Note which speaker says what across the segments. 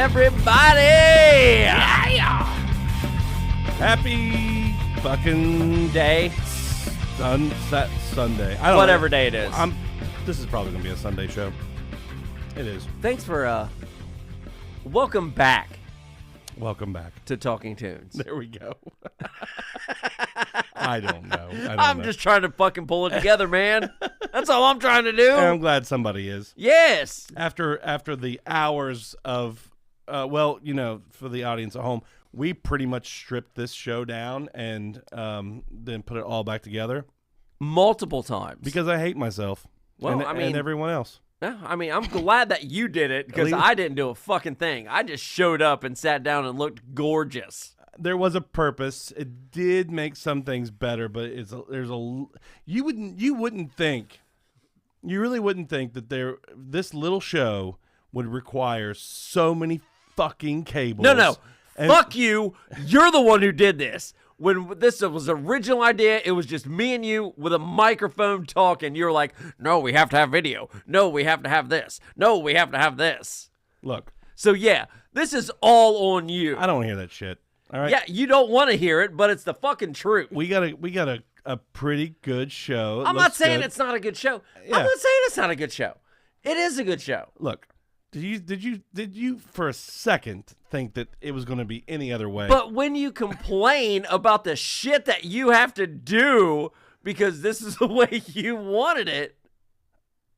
Speaker 1: everybody! Yeah!
Speaker 2: Happy fucking
Speaker 1: Day.
Speaker 2: Sunday. I don't
Speaker 1: Whatever
Speaker 2: know.
Speaker 1: day it is.
Speaker 2: This is probably going to be a Sunday show. It is.
Speaker 1: Thanks for, welcome back
Speaker 2: Welcome back.
Speaker 1: to Talking Tunes.
Speaker 2: There we go. I don't know.
Speaker 1: I'm just trying to fucking pull it together, man. That's all I'm trying to do.
Speaker 2: And I'm glad somebody is.
Speaker 1: Yes.
Speaker 2: After the hours of, for the audience at home, we pretty much stripped this show down and then put it all back together.
Speaker 1: Multiple times.
Speaker 2: Because I hate myself.
Speaker 1: Well,
Speaker 2: and everyone else.
Speaker 1: Yeah, I mean, I'm glad that you did it because I didn't do a fucking thing. I just showed up and sat down and looked gorgeous.
Speaker 2: There was a purpose. It did make some things better, but you really wouldn't think that this little show would require so many fucking cables.
Speaker 1: No. Fuck you. You're the one who did this. When this was an original idea, it was just me and you with a microphone talking. You're like, no, we have to have video. No, we have to have this. No, we have to have this.
Speaker 2: Look.
Speaker 1: So, yeah, this is all on you.
Speaker 2: I don't hear that shit. All right.
Speaker 1: Yeah, you don't want to hear it, but it's the fucking truth.
Speaker 2: We got a pretty good show.
Speaker 1: I'm not saying it's not a good show.
Speaker 2: Yeah.
Speaker 1: I'm not saying it's not a good show. It is a good show.
Speaker 2: Look. Did you for a second think that it was going to be any other way?
Speaker 1: But when you complain about the shit that you have to do because this is the way you wanted it,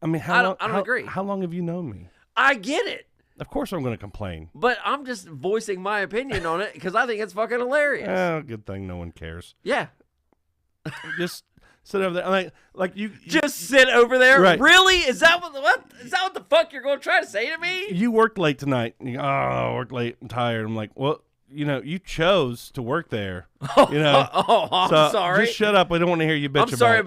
Speaker 2: I mean,
Speaker 1: I don't agree.
Speaker 2: How long have you known me?
Speaker 1: I get it.
Speaker 2: Of course I'm going to complain.
Speaker 1: But I'm just voicing my opinion on it because I think it's fucking hilarious.
Speaker 2: Oh, good thing no one cares.
Speaker 1: Yeah.
Speaker 2: Just sit over there. Like you
Speaker 1: just sit over there.
Speaker 2: Right.
Speaker 1: Really? Is that what the fuck you're going to try to say to me?
Speaker 2: You worked late tonight. You go, I worked late. I'm tired. I'm like, well, you chose to work there.
Speaker 1: I'm sorry.
Speaker 2: Just shut up. I don't want to hear you bitch about it.
Speaker 1: I'm sorry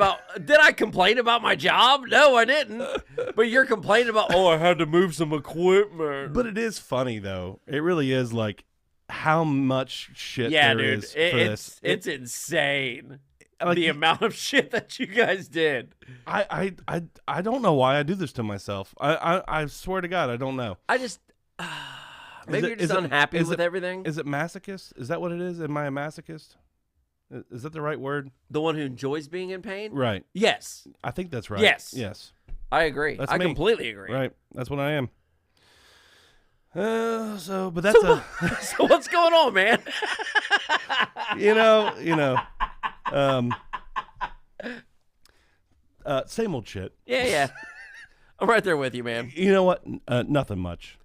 Speaker 1: did I complain about my job? No, I didn't. But you're complaining about, I had to move some equipment.
Speaker 2: But it is funny, though. It really is, like, how much shit there is for this.
Speaker 1: It's insane.
Speaker 2: Like,
Speaker 1: the amount of shit that you guys did.
Speaker 2: I don't know why I do this to myself. I swear to God, I don't know.
Speaker 1: I just maybe you're just unhappy with everything.
Speaker 2: Is it masochist? Is that what it is? Am I a masochist? Is that the right word?
Speaker 1: The one who enjoys being in pain?
Speaker 2: Right.
Speaker 1: Yes.
Speaker 2: I think that's right.
Speaker 1: Yes. I agree. I completely agree.
Speaker 2: Right. That's what I am. So what's
Speaker 1: going on, man?
Speaker 2: Same old shit.
Speaker 1: Yeah. I'm right there with you, man.
Speaker 2: You know what? Nothing much.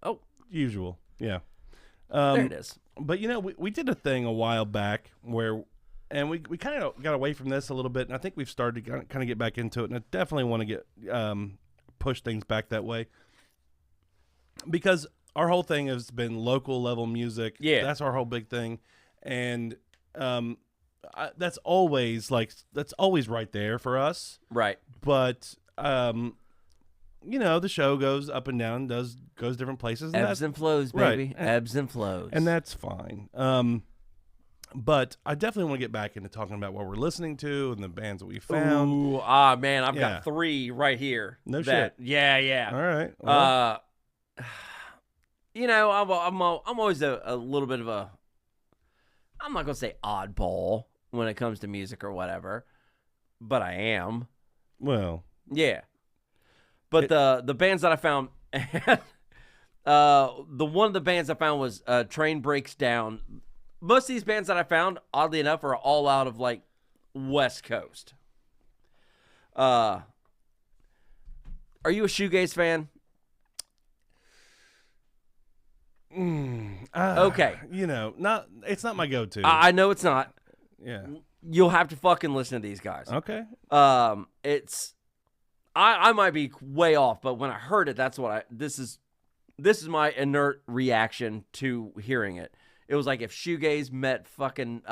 Speaker 1: Oh.
Speaker 2: Usual. Yeah.
Speaker 1: There it is.
Speaker 2: But, we did a thing a while back and we kind of got away from this a little bit, and I think we've started to kind of get back into it, and I definitely want to get push things back that way. Because our whole thing has been local level music.
Speaker 1: Yeah.
Speaker 2: That's our whole big thing. And that's always right there for us.
Speaker 1: Right.
Speaker 2: But the show goes up and down, goes different places. And
Speaker 1: ebbs and flows, baby.
Speaker 2: Right.
Speaker 1: Ebbs and flows.
Speaker 2: And that's fine. But I definitely want to get back into talking about what we're listening to and the bands that we found.
Speaker 1: Ooh, man, I've got 3 right here.
Speaker 2: No shit.
Speaker 1: Yeah.
Speaker 2: All right. Well,
Speaker 1: I'm always a little bit of a, I'm not going to say oddball when it comes to music or whatever, but I am.
Speaker 2: Well.
Speaker 1: Yeah. But the bands that I found, one of the bands I found was Train Breaks Down. Most of these bands that I found, oddly enough, are all out of, like, West Coast. Are you a shoegaze fan? Okay.
Speaker 2: It's not my go-to.
Speaker 1: I know it's not.
Speaker 2: Yeah.
Speaker 1: You'll have to fucking listen to these guys.
Speaker 2: Okay.
Speaker 1: I might be way off, but when I heard it, this is my inert reaction to hearing it. It was like if shoegaze met fucking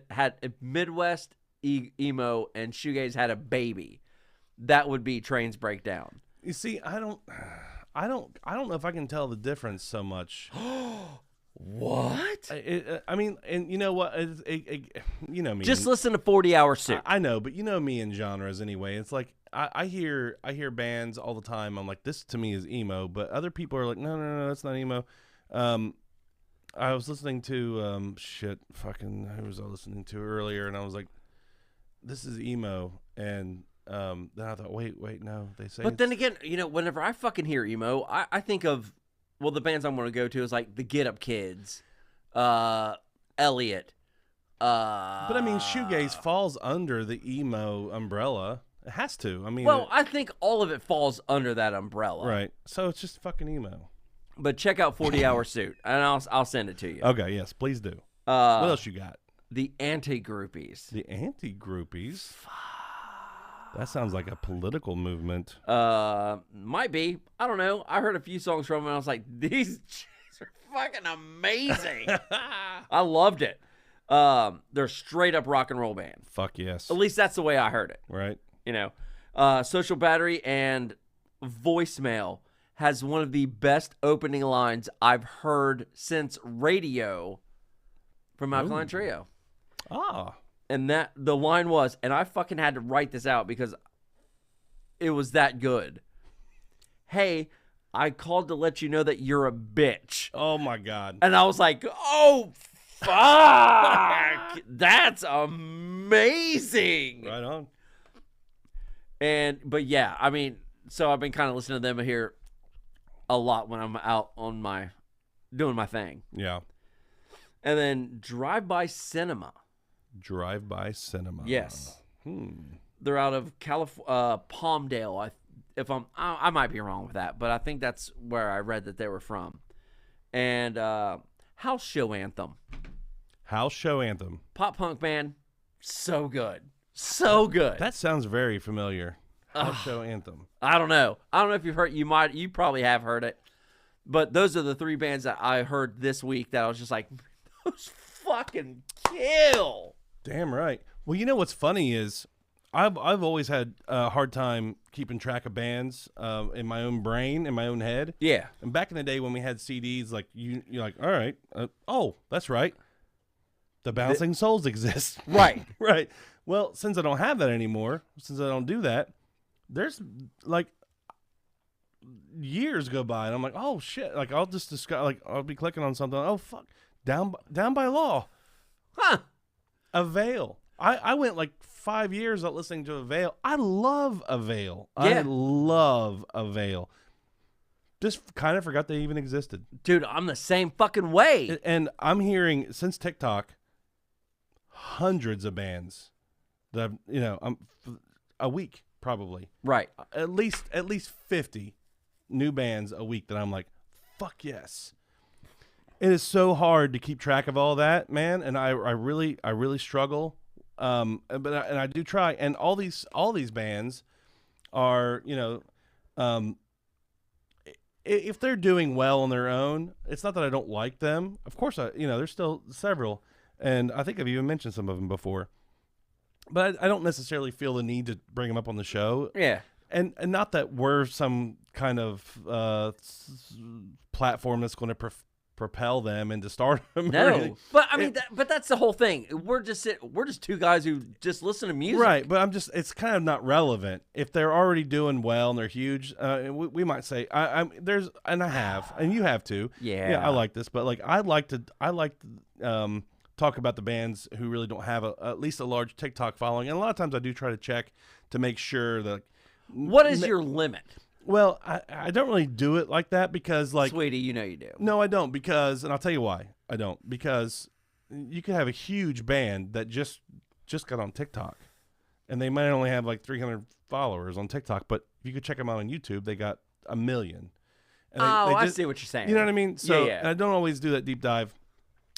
Speaker 1: had Midwest emo and shoegaze had a baby, that would be Trains Break Down.
Speaker 2: You see, I don't know if I can tell the difference so much.
Speaker 1: What?
Speaker 2: I mean, and you know what? You know me.
Speaker 1: Just listen to 40 Hour Suit.
Speaker 2: I know, but you know me in genres anyway. It's like I hear bands all the time. I'm like, this to me is emo, but other people are like, no, that's not emo. I was listening to who was I listening to earlier, and I was like, this is emo, and then I thought, wait, no, they say.
Speaker 1: But then again, you know, whenever I fucking hear emo, I think of, well, the bands I'm going to go to is like the Get Up Kids, Elliot.
Speaker 2: But I mean, shoegaze falls under the emo umbrella. It has to. I mean,
Speaker 1: well, I think all of it falls under that umbrella.
Speaker 2: right. So it's just fucking emo.
Speaker 1: But check out 40 Hour Suit, and I'll send it to you.
Speaker 2: Okay, yes, please do. What else you got?
Speaker 1: The Anti-Groupies.
Speaker 2: The Anti-Groupies? That sounds like a political movement.
Speaker 1: Might be. I don't know. I heard a few songs from them, and I was like, these chicks are fucking amazing. I loved it. They're straight up rock and roll band.
Speaker 2: Fuck yes.
Speaker 1: At least that's the way I heard it.
Speaker 2: Right.
Speaker 1: You know, Social Battery and Voicemail has one of the best opening lines I've heard since Radio from Alkaline Trio.
Speaker 2: Ah.
Speaker 1: And that the line was, and I fucking had to write this out because it was that good. Hey, I called to let you know that you're a bitch.
Speaker 2: Oh my God.
Speaker 1: And I was like, oh, fuck. That's amazing.
Speaker 2: Right on.
Speaker 1: But yeah, I mean, so I've been kind of listening to them here a lot when I'm out on doing my thing.
Speaker 2: Yeah.
Speaker 1: And then Drive-By Cinema.
Speaker 2: Drive-By Cinema.
Speaker 1: Yes. They're out of Palmdale. I might be wrong with that, but I think that's where I read that they were from. And House Show Anthem.
Speaker 2: House Show Anthem.
Speaker 1: Pop punk band. So good. So good.
Speaker 2: That sounds very familiar. House Show Anthem.
Speaker 1: I don't know if you've heard. You probably have heard it, but those are the three bands that I heard this week that I was just like, those fucking kill.
Speaker 2: Damn right. Well, you know what's funny is I've always had a hard time keeping track of bands in my own brain, in my own head.
Speaker 1: Yeah.
Speaker 2: And back in the day when we had CDs, like you're like, all right, oh, that's right. The Bouncing Souls exist.
Speaker 1: Right.
Speaker 2: Right. Well, since I don't have that anymore, since I don't do that, there's like years go by, and I'm like, oh shit! Like I'll just discuss, like I'll be clicking on something. Oh fuck, down by law,
Speaker 1: Huh.
Speaker 2: Avail. I went like 5 years out listening to Avail. I love Avail.
Speaker 1: Yeah.
Speaker 2: I love Avail. Just kind of forgot they even existed.
Speaker 1: Dude, I'm the same fucking way.
Speaker 2: And I'm hearing since TikTok, hundreds of bands that I'm a week. Probably.
Speaker 1: Right.
Speaker 2: At least 50 new bands a week that I'm like, fuck yes. It is so hard to keep track of all that, man, and I really struggle. But I do try, and all these bands are, if they're doing well on their own, it's not that I don't like them. Of course, there's still several, and I think I've even mentioned some of them before. But I don't necessarily feel the need to bring them up on the show.
Speaker 1: Yeah.
Speaker 2: And not that we're some kind of platform that's going to propel them into stardom.
Speaker 1: No. But I mean, but that's the whole thing. We're just two guys who just listen to music.
Speaker 2: Right. But it's kind of not relevant. If they're already doing well and they're huge, we might say, and I have, and you have too.
Speaker 1: Yeah.
Speaker 2: I like this, but like, I like to talk about the bands who really don't have at least a large TikTok following. And a lot of times I do try to check to make sure that.
Speaker 1: What is your limit?
Speaker 2: Well, I don't really do it like that because, like,
Speaker 1: Sweetie, you know you do.
Speaker 2: No, I don't, because, and I'll tell you why I don't, because you could have a huge band that just got on TikTok, and they might only have like 300 followers on TikTok, but if you could check them out on YouTube, they got 1 million. And
Speaker 1: I see what you're saying.
Speaker 2: You know what I mean? So,
Speaker 1: yeah.
Speaker 2: And I don't always do that deep dive.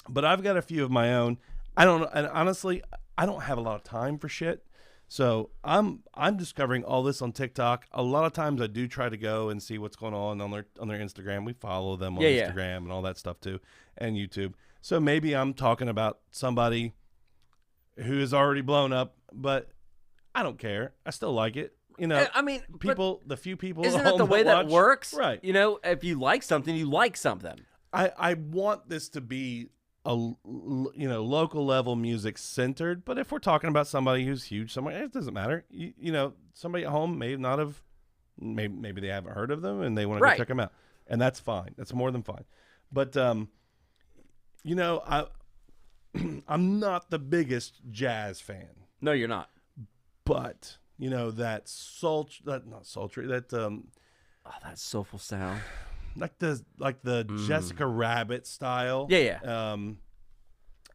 Speaker 2: But I've got a few of my own. I don't know, and honestly, I don't have a lot of time for shit. So I'm discovering all this on TikTok. A lot of times I do try to go and see what's going on their Instagram. We follow them on Instagram and all that stuff too, and YouTube. So maybe I'm talking about somebody who is already blown up, but I don't care. I still like it.
Speaker 1: I mean,
Speaker 2: the few people.
Speaker 1: Isn't that the way that works?
Speaker 2: Right.
Speaker 1: If you like something, you like something.
Speaker 2: I want this to be local level music centered, but if we're talking about somebody who's huge somewhere, it doesn't matter. Somebody at home may not have, maybe they haven't heard of them and they want to go check them out, and that's fine. That's more than fine. But I'm not the biggest jazz fan.
Speaker 1: No, you're not.
Speaker 2: But that not sultry, that
Speaker 1: that soulful sound.
Speaker 2: Like the Jessica Rabbit style.
Speaker 1: Yeah.
Speaker 2: And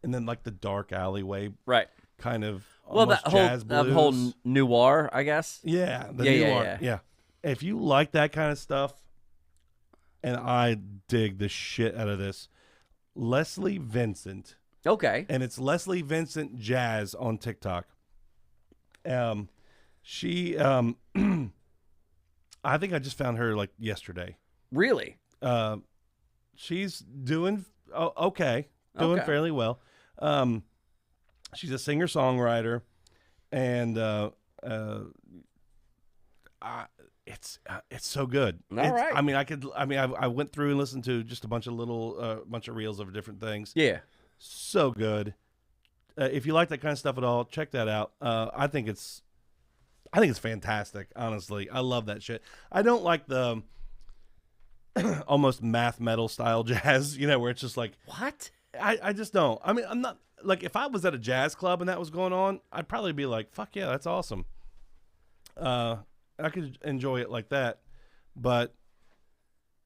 Speaker 2: then like the dark alleyway.
Speaker 1: Right.
Speaker 2: Kind of
Speaker 1: that
Speaker 2: jazz blues.
Speaker 1: That whole noir, I guess.
Speaker 2: Yeah. Noir. Yeah. If you like that kind of stuff, and I dig the shit out of this, Leslie Vincent.
Speaker 1: Okay.
Speaker 2: And it's Leslie Vincent Jazz on TikTok. She I think I just found her like yesterday.
Speaker 1: Really?
Speaker 2: She's doing okay, fairly well. She's a singer-songwriter, and it's so good.
Speaker 1: All right.
Speaker 2: I went through and listened to just a bunch of reels of different things.
Speaker 1: Yeah.
Speaker 2: So good. If you like that kind of stuff at all, check that out. I think it's fantastic. Honestly, I love that shit. I don't like the almost math metal style jazz, where it's just like,
Speaker 1: what?
Speaker 2: I just don't. I mean, I'm not like, if I was at a jazz club and that was going on, I'd probably be like, fuck yeah, that's awesome. I could enjoy it like that, but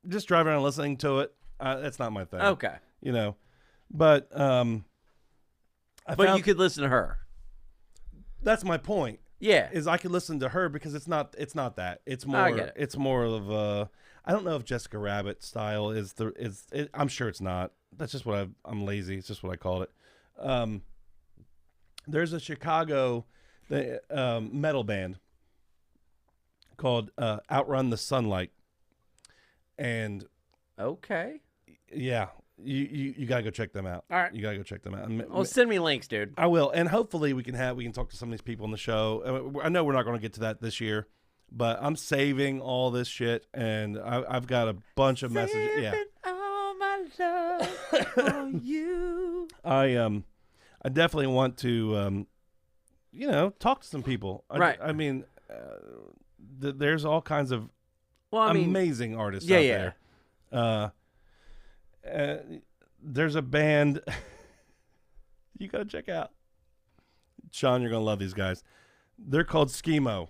Speaker 2: just driving around listening to it, that's not my thing.
Speaker 1: Okay.
Speaker 2: But
Speaker 1: you could listen to her.
Speaker 2: That's my point.
Speaker 1: Yeah.
Speaker 2: Is I could listen to her because it's not that. It's more
Speaker 1: I get it.
Speaker 2: It's more of a, I don't know if Jessica Rabbit style is I'm sure it's not. That's just what I'm lazy. It's just what I called it. There's a Chicago metal band called Outrun the Sunlight. And
Speaker 1: okay.
Speaker 2: Yeah, you gotta go check them out.
Speaker 1: All right,
Speaker 2: you gotta go check them out.
Speaker 1: Well, send me links, dude.
Speaker 2: I will, and hopefully we can talk to some of these people on the show. I know we're not going to get to that this year, but I'm saving all this shit, and I've got a bunch of messages. Yeah,
Speaker 1: all my love for you.
Speaker 2: I definitely want to talk to some people.
Speaker 1: Right.
Speaker 2: I mean, there's all kinds of amazing artists out there. There's a band you gotta check out. Sean, you're gonna love these guys. They're called Schemo.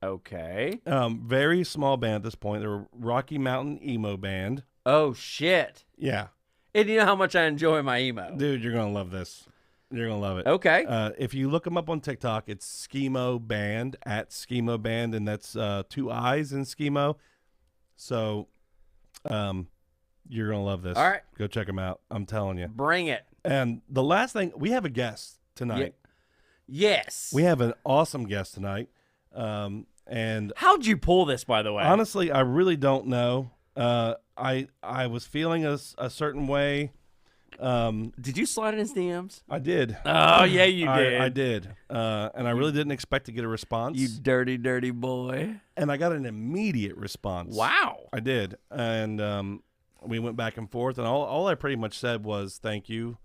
Speaker 1: Okay.
Speaker 2: Very small band at this point. They're a Rocky Mountain emo band.
Speaker 1: Oh shit.
Speaker 2: Yeah.
Speaker 1: And you know how much I enjoy my emo.
Speaker 2: Dude, you're gonna love this. You're gonna love it.
Speaker 1: Okay.
Speaker 2: If you look them up on TikTok, it's Schemo Band, at Schemo Band, and that's 2 I's in Schemo. So you're going to love this.
Speaker 1: All right.
Speaker 2: Go check them out. I'm telling you.
Speaker 1: Bring it.
Speaker 2: And the last thing, we have a guest tonight.
Speaker 1: Yes.
Speaker 2: We have an awesome guest tonight. And
Speaker 1: how'd you pull this, by the way?
Speaker 2: Honestly, I really don't know. I was feeling a certain way.
Speaker 1: Did you slide in his DMs?
Speaker 2: I did.
Speaker 1: Oh, yeah, you did.
Speaker 2: I did. And I really didn't expect to get a response.
Speaker 1: You dirty, dirty boy.
Speaker 2: And I got an immediate response.
Speaker 1: Wow.
Speaker 2: I did. And we went back and forth, and all I pretty much said was thank you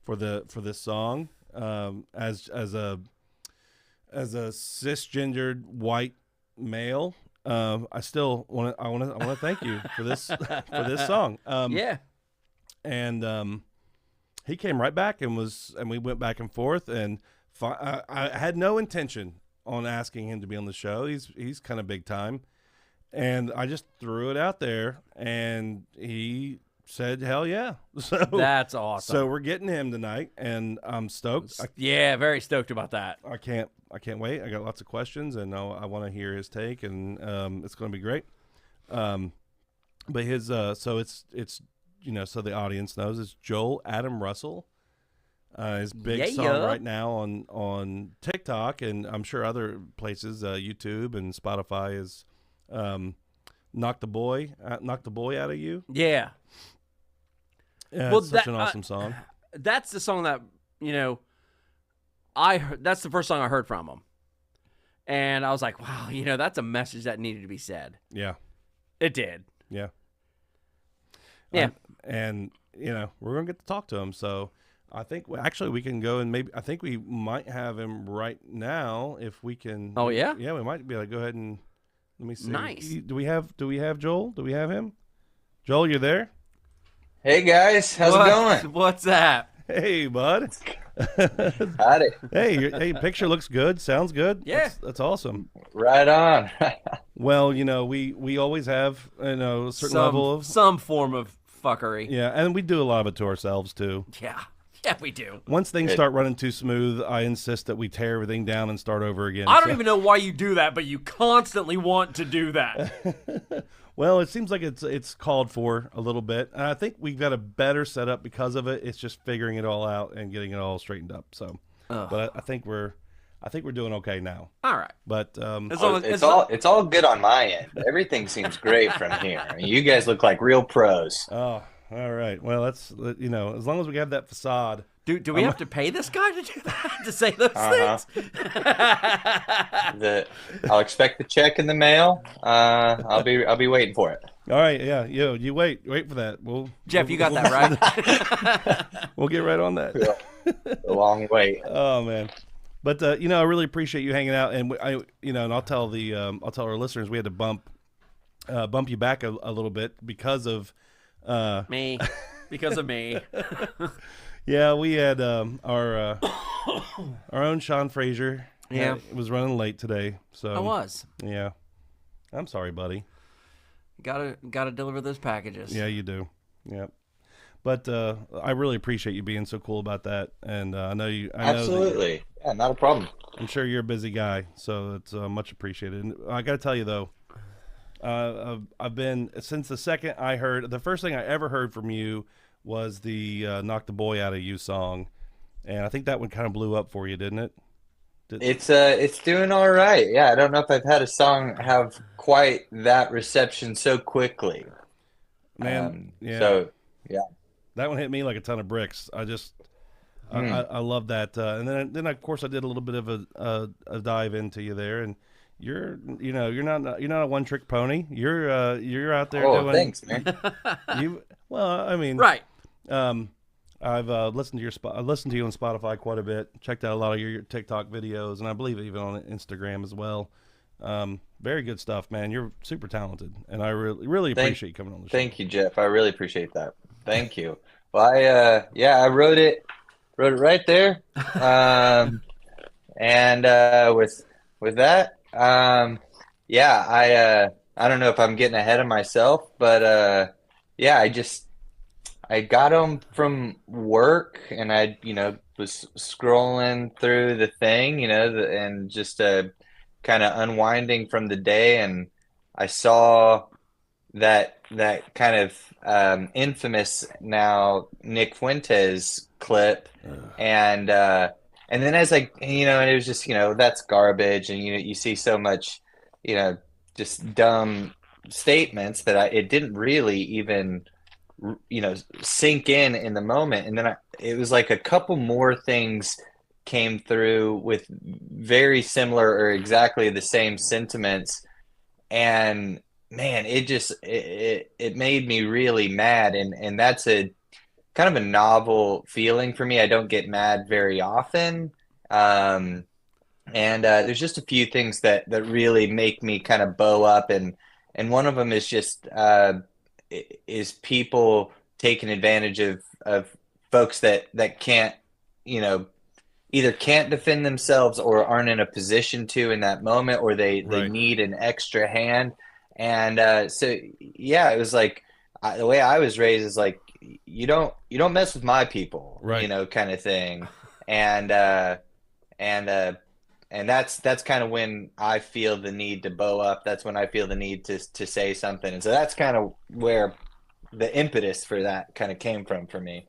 Speaker 2: for this song. As a cisgendered white male, I still want to thank you for this song.
Speaker 1: Yeah.
Speaker 2: And he came right back and we went back and forth, and I had no intention on asking him to be on the show. He's kind of big time. And I just threw it out there, and he said, hell yeah. So
Speaker 1: that's awesome.
Speaker 2: So we're getting him tonight, and I'm stoked.
Speaker 1: Yeah, very stoked about that.
Speaker 2: I can't wait. I got lots of questions, and I want to hear his take, and it's going to be great. But his so it's so the audience knows, it's Joel Adam Russell. His big song right now on TikTok, and I'm sure other places, YouTube and Spotify, is knock the boy out of you.
Speaker 1: Yeah.
Speaker 2: Well, it's such an awesome song.
Speaker 1: That's the song that I heard. That's the first song I heard from him, and I was like, wow, that's a message that needed to be said.
Speaker 2: Yeah,
Speaker 1: it did.
Speaker 2: Yeah.
Speaker 1: Yeah.
Speaker 2: and we're gonna get to talk to him. So I think actually we can go and maybe I think we might have him right now if we can.
Speaker 1: Oh yeah,
Speaker 2: yeah, we might be able to go ahead and let me see.
Speaker 1: Nice.
Speaker 2: Do we have Joel? Do we have him? Joel, you're there?
Speaker 3: Hey guys, how's it going?
Speaker 1: What's that?
Speaker 2: Hey, bud.
Speaker 3: Howdy.
Speaker 2: Hey, picture looks good. Sounds good.
Speaker 1: Yeah.
Speaker 2: That's awesome.
Speaker 3: Right on.
Speaker 2: Well, we always have a certain level of
Speaker 1: some form of fuckery.
Speaker 2: yeah, and we do a lot of it to ourselves too.
Speaker 1: Yeah, we do.
Speaker 2: Once things start running too smooth, I insist that we tear everything down and start over again.
Speaker 1: I don't even know why you do that, but you constantly want to do that.
Speaker 2: Well, it seems like it's called for a little bit, and I think we've got a better setup because of it. It's just figuring it all out and getting it all straightened up. So, but I think we're doing okay now.
Speaker 1: All right,
Speaker 2: but
Speaker 3: it's all good on my end. Everything seems great from here. I mean, you guys look like real pros.
Speaker 2: Oh, all right. Well, that's as long as we have that facade.
Speaker 1: Do we have to pay this guy to do that, to say those things?
Speaker 3: I'll expect the check in the mail. I'll be waiting for it.
Speaker 2: All right, yeah, you wait for that.
Speaker 1: Jeff, you got that right.
Speaker 2: We'll get right on that.
Speaker 3: A long wait.
Speaker 2: Oh man, but I really appreciate you hanging out, and and I'll tell our listeners we had to bump you back a little bit because of
Speaker 1: me, because of me.
Speaker 2: Yeah, we had our own Sean Frazier.
Speaker 1: Yeah,
Speaker 2: was running late today. So
Speaker 1: I was.
Speaker 2: Yeah, I'm sorry, buddy.
Speaker 1: Gotta deliver those packages.
Speaker 2: Yeah, you do. Yeah, but I really appreciate you being so cool about that, and I know you.
Speaker 3: Absolutely, yeah, not a problem.
Speaker 2: I'm sure you're a busy guy, so it's much appreciated. And I got to tell you though, I've been since the second I heard the first thing I ever heard from you was the "Knock the Boy Out of You" song, and I think that one kind of blew up for you, didn't it?
Speaker 3: It's doing all right. Yeah, I don't know if I've had a song have quite that reception so quickly.
Speaker 2: Man, yeah.
Speaker 3: So yeah,
Speaker 2: that one hit me like a ton of bricks. I love that, and then of course I did a little bit of a dive into you there, and you're not a one trick pony. You're out there doing.
Speaker 3: Thanks, man.
Speaker 2: I mean,
Speaker 1: right.
Speaker 2: I've listened to you on Spotify quite a bit. Checked out a lot of your TikTok videos, and I believe even on Instagram as well. Very good stuff, man. You're super talented, and I really appreciate you coming on the show.
Speaker 3: Thank you, Jeff. I really appreciate that. Thank you. Well, I wrote it right there, and with that, I don't know if I'm getting ahead of myself, but I got home from work and I, was scrolling through the thing, and just kind of unwinding from the day. And I saw that kind of infamous now Nick Fuentes clip. And then as and it was just, that's garbage. And, you see so much, just dumb statements that it didn't really even sink in the moment. And then it was like a couple more things came through with very similar or exactly the same sentiments, and man, it made me really mad. And that's a kind of a novel feeling for me. I don't get mad very often, and there's just a few things that really make me kind of bow up, and one of them is just is people taking advantage of folks that can't, either can't defend themselves or aren't in a position to in that moment, or they need an extra hand. And so yeah, it was like the way I was raised is like, you don't mess with my people,
Speaker 2: right?
Speaker 3: Kind of thing. And that's kind of when I feel the need to bow up. That's when I feel the need to say something. And so that's kind of where the impetus for that kind of came from for me.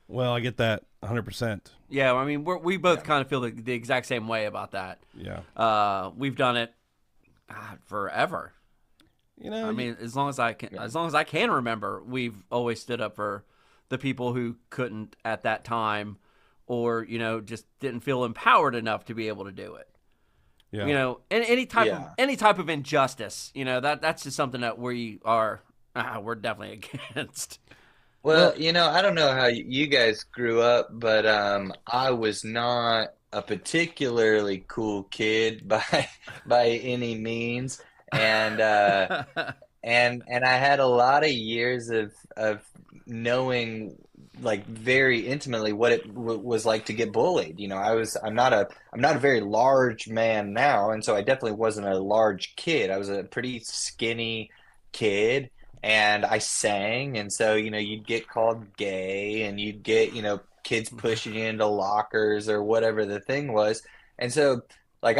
Speaker 2: Well, I get that 100%.
Speaker 1: Yeah, I mean, we both kind of feel the exact same way about that.
Speaker 2: Yeah.
Speaker 1: We've done it forever. I mean, as long as I can remember, we've always stood up for the people who couldn't at that time, or just didn't feel empowered enough to be able to do it.
Speaker 2: Yeah.
Speaker 1: And any type of injustice, that's just something that we are we're definitely against.
Speaker 3: Well,
Speaker 2: Well,
Speaker 3: I don't know how you guys grew up, but I was not a particularly cool kid by any means, and and I had a lot of years of knowing like very intimately what it was like to get bullied. I'm not a very large man now, and so I definitely wasn't a large kid. I was a pretty skinny kid, and I sang, and so you'd get called gay, and you'd get kids pushing you into lockers or whatever the thing was, and so like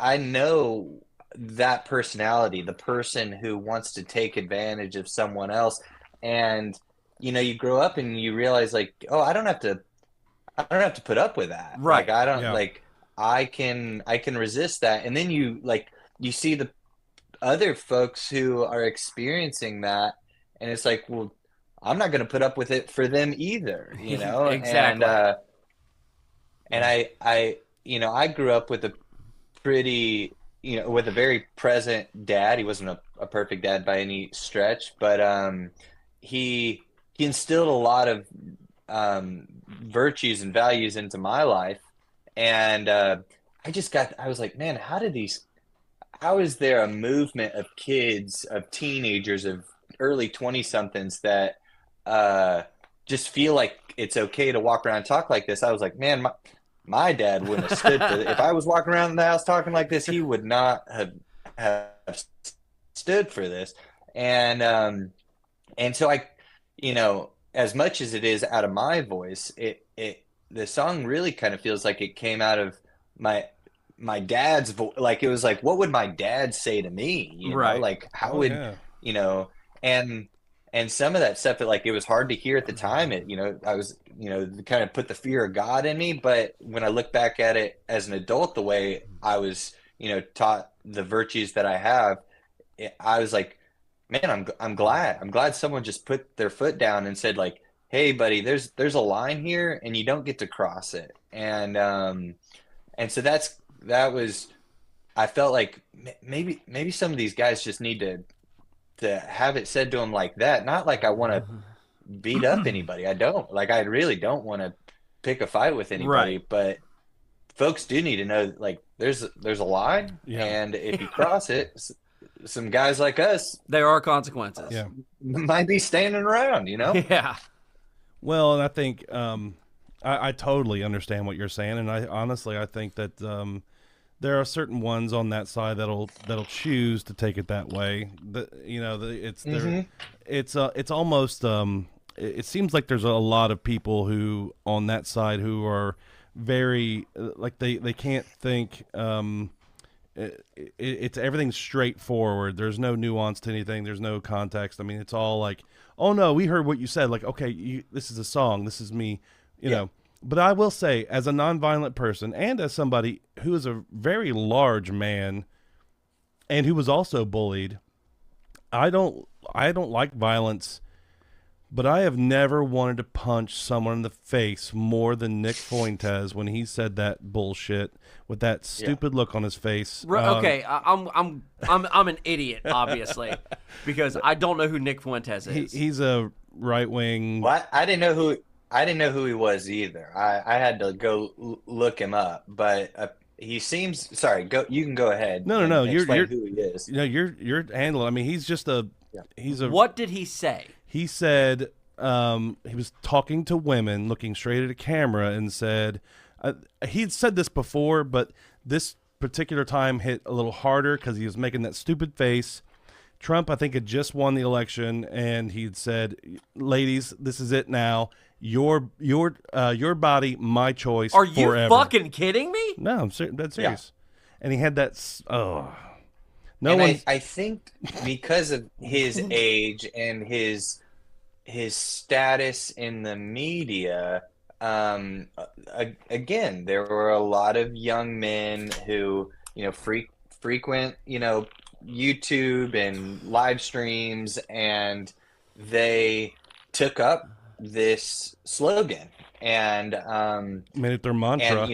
Speaker 3: I know that personality, the person who wants to take advantage of someone else. And you grow up and you realize like, oh, I don't have to put up with that. Like
Speaker 1: Right.
Speaker 3: I don't
Speaker 2: yeah.
Speaker 3: like I can resist that. And then you see the other folks who are experiencing that, and it's like, well, I'm not going to put up with it for them either, and
Speaker 1: Exactly.
Speaker 3: I grew up with a pretty, with a very present dad. He wasn't a perfect dad by any stretch, but he instilled a lot of virtues and values into my life. And I was like, man, how is there a movement of kids, of teenagers, of early 20 somethings that uh, just feel like it's okay to walk around and talk like this? I was like, man, my dad wouldn't have stood for it. If I was walking around the house talking like this, he would not have stood for this. And so as much as it is out of my voice, the song really kind of feels like it came out of my my dad's voice. Like it was like, what would my dad say to me?
Speaker 1: Right.
Speaker 3: Like how
Speaker 2: Oh
Speaker 3: would
Speaker 2: yeah.
Speaker 3: you know? And some of that stuff that like it was hard to hear at the time. I was kind of put the fear of God in me. But when I look back at it as an adult, the way I was taught the virtues that I have, I was like, man, I'm glad someone just put their foot down and said like, hey buddy, there's a line here and you don't get to cross it. And so that was, I felt like maybe some of these guys just need to have it said to them like that. Not like I want to beat up anybody. I don't. Like I really don't want to pick a fight with anybody,
Speaker 1: Right.
Speaker 3: but folks do need to know like there's a line,
Speaker 2: Yeah.
Speaker 3: and if you cross it, some guys like us
Speaker 1: There are consequences.
Speaker 2: Yeah.
Speaker 3: might be standing around.
Speaker 1: Yeah.
Speaker 2: Well, and I think I totally understand what you're saying, and I honestly I think that there are certain ones on that side that'll choose to take it that way. It's there.
Speaker 3: Hmm.
Speaker 2: It's almost it seems like there's a lot of people who on that side who are very like they can't think. It's everything's straightforward. There's no nuance to anything. There's no context. I mean, it's all like, oh no, we heard what you said. Like, okay, this is a song. This is me. You
Speaker 3: Yeah.
Speaker 2: know. But I will say, as a nonviolent person and as somebody who is a very large man and who was also bullied, I don't like violence. But I have never wanted to punch someone in the face more than Nick Fuentes when he said that bullshit with that
Speaker 3: Yeah.
Speaker 2: stupid look on his face.
Speaker 1: Okay, I'm an idiot, obviously, because I don't know who Nick Fuentes is.
Speaker 2: He's a right wing.
Speaker 3: Well, I didn't know who he was either. I had to go look him up, but he seems sorry. Go, you can go ahead
Speaker 2: No, no, no.
Speaker 3: and
Speaker 2: You're
Speaker 3: explain who he is.
Speaker 2: you're handling. I mean, he's just a
Speaker 3: Yeah.
Speaker 2: he's a.
Speaker 1: What did he say?
Speaker 2: He said he was talking to women, looking straight at a camera, and said he'd said this before, but this particular time hit a little harder because he was making that stupid face. Trump, I think, had just won the election, and he'd said, "Ladies, this is it now. Your body, my choice.
Speaker 1: Are you
Speaker 2: forever."
Speaker 1: fucking kidding me?
Speaker 2: No, I'm dead
Speaker 3: Yeah.
Speaker 2: serious. And he had that. No
Speaker 3: And
Speaker 2: one.
Speaker 3: I think because of his age and his status in the media, again, there were a lot of young men who, frequent, YouTube and live streams, and they took up this slogan, and
Speaker 2: Made it their mantra.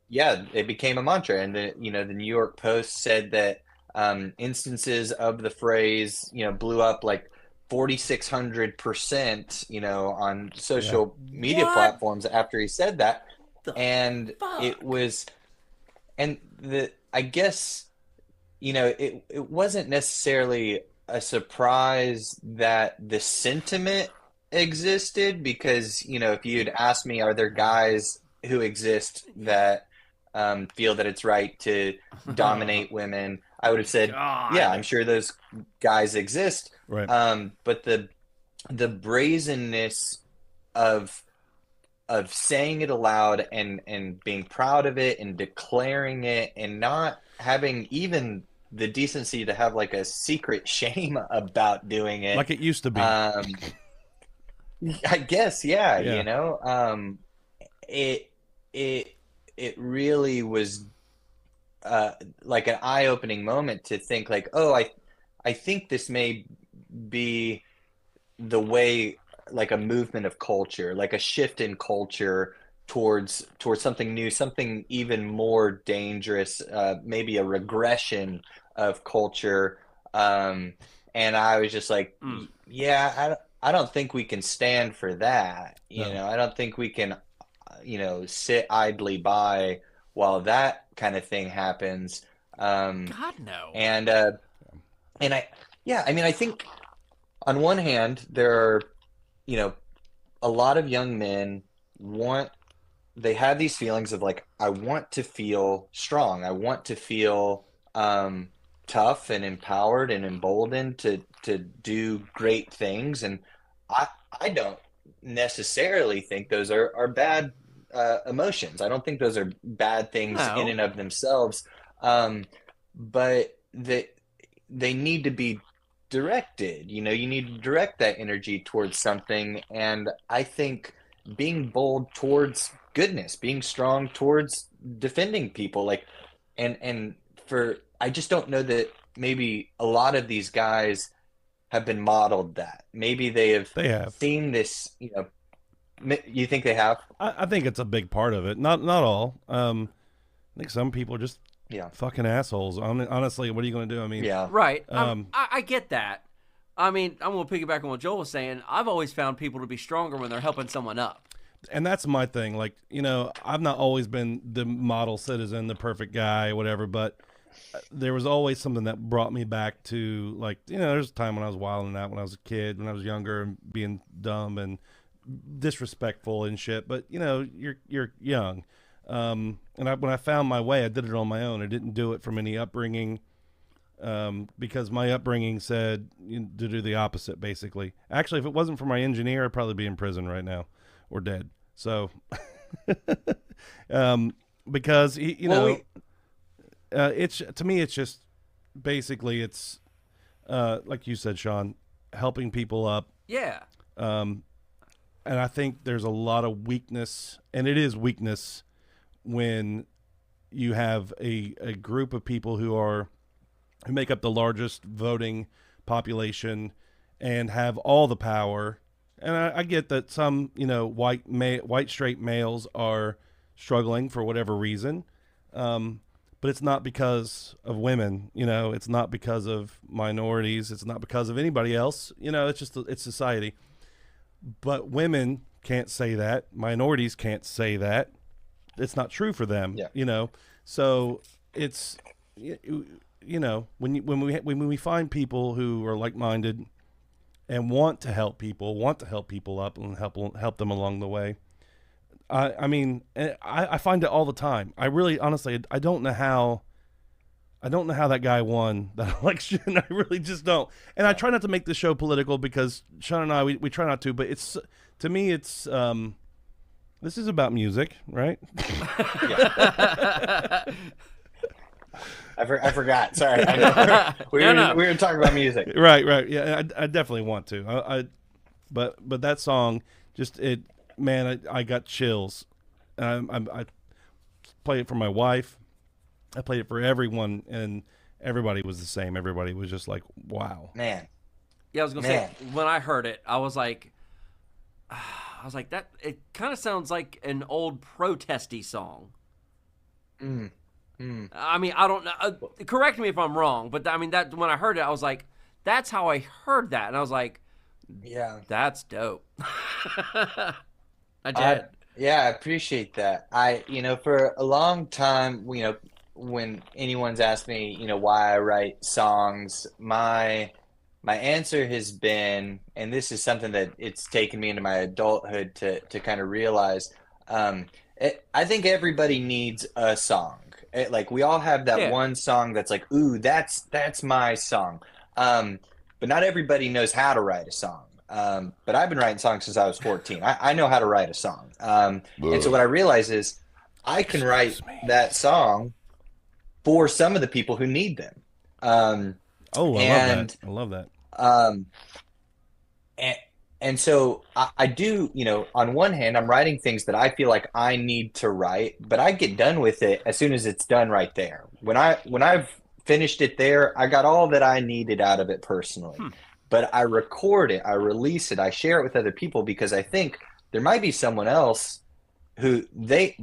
Speaker 3: yeah, it became a mantra, and the New York Post said that instances of the phrase blew up like 4,600%, on
Speaker 2: Yeah.
Speaker 3: social media
Speaker 1: What
Speaker 3: platforms after he said that.
Speaker 1: the
Speaker 3: And it
Speaker 1: fuck?
Speaker 3: was, and I guess, it wasn't necessarily a surprise that the sentiment existed because, if you'd asked me, are there guys who exist that feel that it's right to dominate women, I would have said, yeah, I'm
Speaker 1: God.
Speaker 3: sure those guys exist.
Speaker 2: Right.
Speaker 3: But the brazenness of saying it aloud and being proud of it and declaring it and not having even the decency to have like a secret shame about doing it.
Speaker 2: Like it used to be.
Speaker 3: Um, I guess, yeah,
Speaker 2: Yeah.
Speaker 3: it it it really was like an eye-opening moment to think like, oh, I think this may be the way, like a movement of culture, like a shift in culture towards something new, something even more dangerous, maybe a regression of culture. um and I was just like,
Speaker 1: Mm.
Speaker 3: yeah, I don't think we can stand for that.
Speaker 2: No.
Speaker 3: I don't think we can sit idly by while that kind of thing happens. um
Speaker 1: God no.
Speaker 3: and and I yeah, I mean, I think on one hand, there are, you know, a lot of young men want, they have these feelings of like, I want to feel strong. I want to feel tough and empowered and emboldened to do great things. And I I don't necessarily think those are bad emotions. I don't think those are bad things in
Speaker 1: No.
Speaker 3: and of themselves. But they need to be directed. You need to direct that energy towards something. And I think being bold towards goodness, being strong towards defending people, like, and for, I just don't know that maybe a lot of these guys have been modeled that. Maybe they have
Speaker 2: They have.
Speaker 3: seen this, you think they have?
Speaker 2: I think it's a big part of it. Not all. I think some people are just
Speaker 3: Yeah.
Speaker 2: fucking assholes. Honestly, what are you going to do? I mean,
Speaker 3: Yeah.
Speaker 1: Right.
Speaker 2: Um,
Speaker 1: I get that. I mean, I'm going to piggyback on what Joel was saying. I've always found people to be stronger when they're helping someone up.
Speaker 2: and that's my thing. Like, I've not always been the model citizen, the perfect guy, whatever, but there was always something that brought me back to, like, there's a time when I was wilding out when I was a kid, when I was younger, and being dumb and disrespectful and shit. But you're young, and when I found my way, I did it on my own. I didn't do it from any upbringing, because my upbringing said to do the opposite. Basically, actually, if it wasn't for my engineer, I'd probably be in prison right now or dead. So, because it's, to me, it's just basically, it's like you said, Sean, helping people up.
Speaker 1: Yeah.
Speaker 2: And I think there's a lot of weakness, and it is weakness when you have a group of people who make up the largest voting population and have all the power. And I get that some, white straight males are struggling for whatever reason. But it's not because of women, it's not because of minorities. It's not because of anybody else. It's just, it's society. But women can't say that. Minorities can't say that. It's not true for them.
Speaker 3: Yeah.
Speaker 2: So it's, when we find people who are like-minded and want to help people up and help them along the way. I mean, I find it all the time. I really, honestly, I don't know how that guy won that election. I really just don't. And I try not to make the show political because Sean and I, we try not to, but to me, it's, this is about music, right?
Speaker 3: Yeah. I forgot. Sorry. I know. We were talking about music.
Speaker 2: Right. Yeah, I definitely want to. But that song, just I got chills. I played it for my wife. I played it for everyone, and everybody was the same. Everybody was just like, wow.
Speaker 3: Man.
Speaker 1: Yeah, I was gonna say, when I heard it, I was like, that. It kind of sounds like an old protesty song. I mean, I don't know. Correct me if I'm wrong, but I mean that when I heard it, I was like, that's how I heard that, and I was like,
Speaker 3: Yeah.
Speaker 1: That's dope. I did.
Speaker 3: Yeah, I appreciate that. For a long time, when anyone's asked me, why I write songs, my answer has been, and this is something that it's taken me into my adulthood to kind of realize, I think everybody needs a song. Like we all have that
Speaker 1: Yeah.
Speaker 3: one song that's like, ooh, that's my song. Um, but not everybody knows how to write a song. But I've been writing songs since I was 14. I know how to write a song. And so what I realize is I can write
Speaker 2: Excuse me.
Speaker 3: that song for some of the people who need them. Um,
Speaker 2: Oh, I love
Speaker 3: and
Speaker 2: that. I love that.
Speaker 3: um, and, and so I do, on one hand, I'm writing things that I feel like I need to write, but I get done with it as soon as it's done right there. When I've finished it there, I got all that I needed out of it personally. But I record it, I release it, I share it with other people because I think there might be someone else who they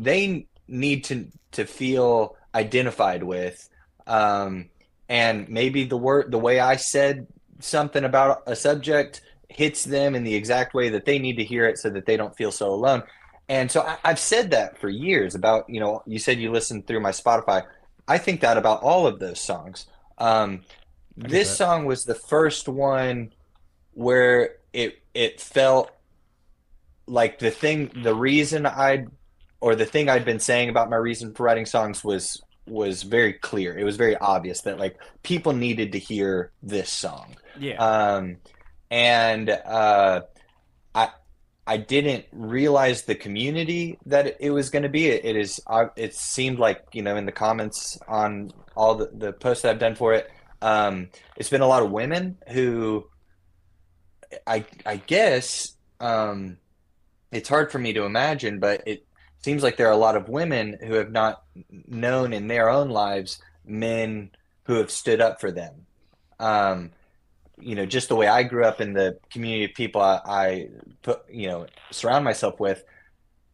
Speaker 3: need to feel identified with, and maybe the way I said something about a subject hits them in the exact way that they need to hear it so that they don't feel so alone. And so I've said that for years about, you said you listened through my Spotify. I think that about all of those songs.
Speaker 2: I get
Speaker 3: This
Speaker 2: that.
Speaker 3: song was the first one where it felt like the thing I'd been saying about my reason for writing songs was very clear. It was very obvious that like people needed to hear this song.
Speaker 1: Yeah.
Speaker 3: Um, and I I didn't realize the community that it was going to be. It seemed like, in the comments on all the posts that I've done for it, it's been a lot of women who I guess, it's hard for me to imagine, but it seems like there are a lot of women who have not known in their own lives men who have stood up for them. Um, just the way I grew up in the community of people I put, surround myself with,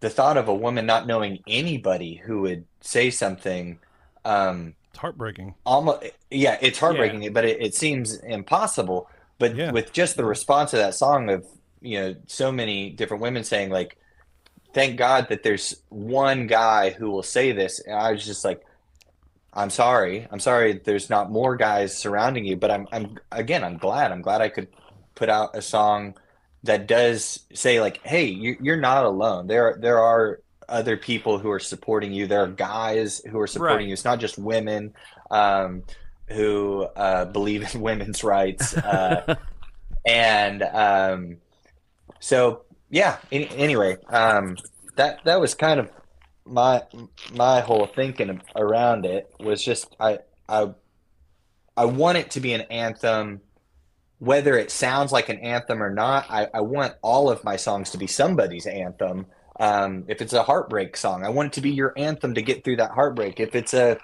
Speaker 3: the thought of a woman not knowing anybody who would say something,
Speaker 2: It's heartbreaking.
Speaker 3: almost, yeah, it's
Speaker 1: Yeah.
Speaker 3: heartbreaking, but it seems impossible. But
Speaker 2: Yeah.
Speaker 3: with just the response to that song of, so many different women saying like, thank God that there's one guy who will say this. And I was just like, I'm sorry there's not more guys surrounding you, but I'm glad. I'm glad I could put out a song that does say like, hey, you're not alone. There are other people who are supporting you. There are guys who are supporting
Speaker 1: Right.
Speaker 3: you. It's not just women, who believe in women's rights. And so yeah, anyway, that was kind of my my whole thinking around it was just I I want it to be an anthem, whether it sounds like an anthem or not. I want all of my songs to be somebody's anthem. If it's a heartbreak song, I want it to be your anthem to get through that heartbreak. If it's a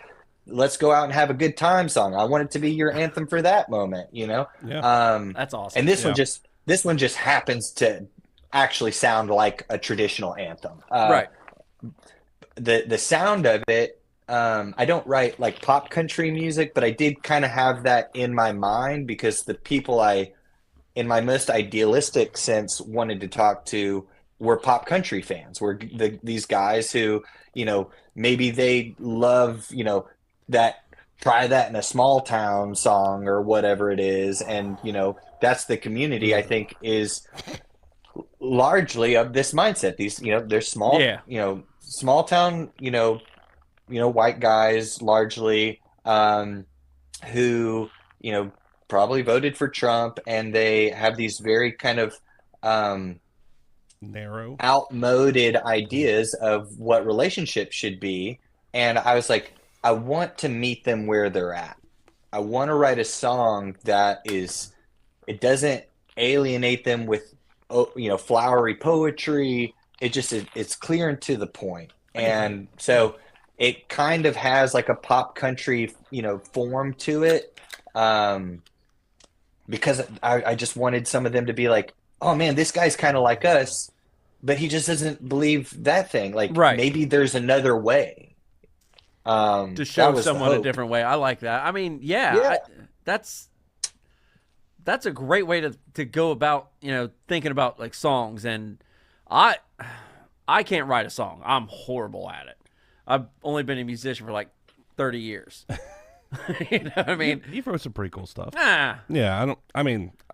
Speaker 3: let's go out and have a good time song, I want it to be your anthem for that moment.
Speaker 2: Yeah.
Speaker 1: That's
Speaker 3: And
Speaker 1: awesome.
Speaker 2: Yeah.
Speaker 3: this one just happens to actually sound like a traditional anthem.
Speaker 1: Right.
Speaker 3: The sound of it, I don't write like pop country music, but I did kind of have that in my mind because the people I, in my most idealistic sense, wanted to talk to were pop country fans, were these guys who, maybe they love, that try that in a small town song or whatever it is. And, that's the community I think is largely of this mindset. These, they're small,
Speaker 1: Yeah.
Speaker 3: small town, white guys largely, who, probably voted for Trump, and they have these very kind of
Speaker 2: Narrow.
Speaker 3: outmoded ideas of what relationships should be. And I was like, I want to meet them where they're at. I want to write a song that it doesn't alienate them with, flowery poetry. It's clear and to the point. And so it kind of has like a pop country, form to it. Because I just wanted some of them to be like, oh man, this guy's kind of like us, but he just doesn't believe that thing. Like
Speaker 1: Right.
Speaker 3: maybe there's another way.
Speaker 1: To
Speaker 3: That
Speaker 1: show
Speaker 3: was the
Speaker 1: someone a
Speaker 3: hope.
Speaker 1: different way. I like that. I mean,
Speaker 3: Yeah.
Speaker 1: that's that's a great way to go about, thinking about like songs. And I can't write a song. I'm horrible at it. I've only been a musician for like 30 years. You know what I mean?
Speaker 2: You've wrote some pretty cool stuff.
Speaker 1: Ah,
Speaker 2: Yeah,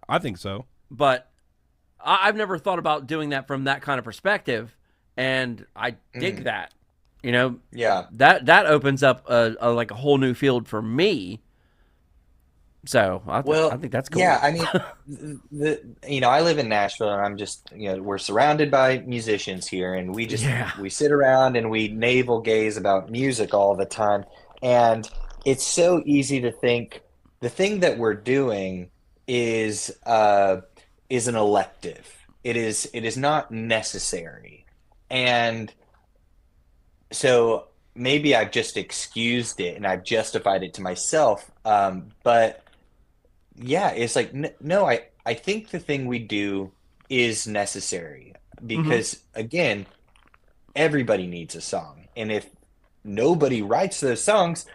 Speaker 2: I think so.
Speaker 1: but I've never thought about doing that from that kind of perspective, and I dig that.
Speaker 3: Yeah.
Speaker 1: That opens up a like a whole new field for me. So I think that's cool.
Speaker 3: Yeah, I mean, I live in Nashville, and I'm just, we're surrounded by musicians here, and we sit around and we navel gaze about music all the time, and it's so easy to think the thing that we're doing is an elective. It is not necessary, and so maybe I've just excused it and I've justified it to myself, but. Yeah, it's like, no, I think the thing we do is necessary because, again, everybody needs a song. And if nobody writes those songs,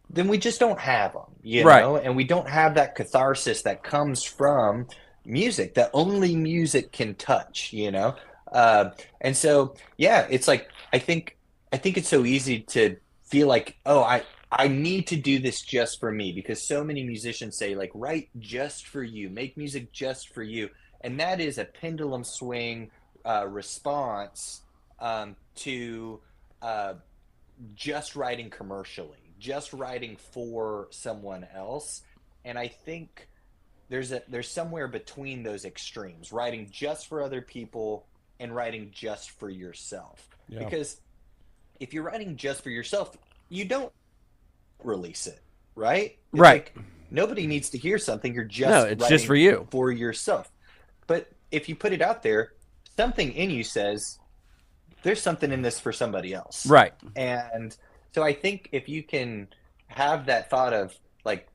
Speaker 3: then we just don't have them, know? And we don't have that catharsis that comes from music that only music can touch, And so, yeah, it's like, I think it's so easy to feel like, oh, I need to do this just for me, because so many musicians say, like, write just for you, make music just for you. And that is a pendulum swing response to just writing commercially, just writing for someone else. And I think there's somewhere between those extremes, writing just for other people and writing just for yourself. Yeah. Because if you're writing just for yourself, you don't release it, right? It's like, nobody needs to hear something. You're just
Speaker 1: it's just for you,
Speaker 3: for yourself. But if you put it out there, something in you says there's something in this for somebody else,
Speaker 1: right?
Speaker 3: And so I think if you can have that thought of like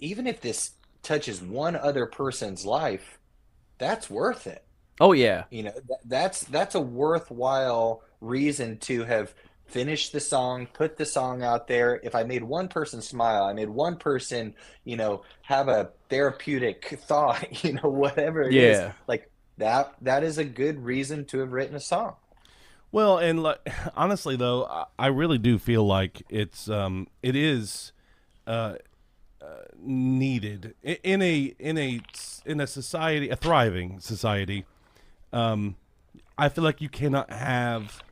Speaker 3: even if this touches one other person's life, that's worth it.
Speaker 1: Oh yeah,
Speaker 3: that's a worthwhile reason to have finish the song, put the song out there. If I made one person smile, I made one person, have a therapeutic thought, whatever it is. Like that is a good reason to have written a song.
Speaker 2: Well, and honestly though, I really do feel like it is needed in a society, a thriving society. I feel like you cannot have,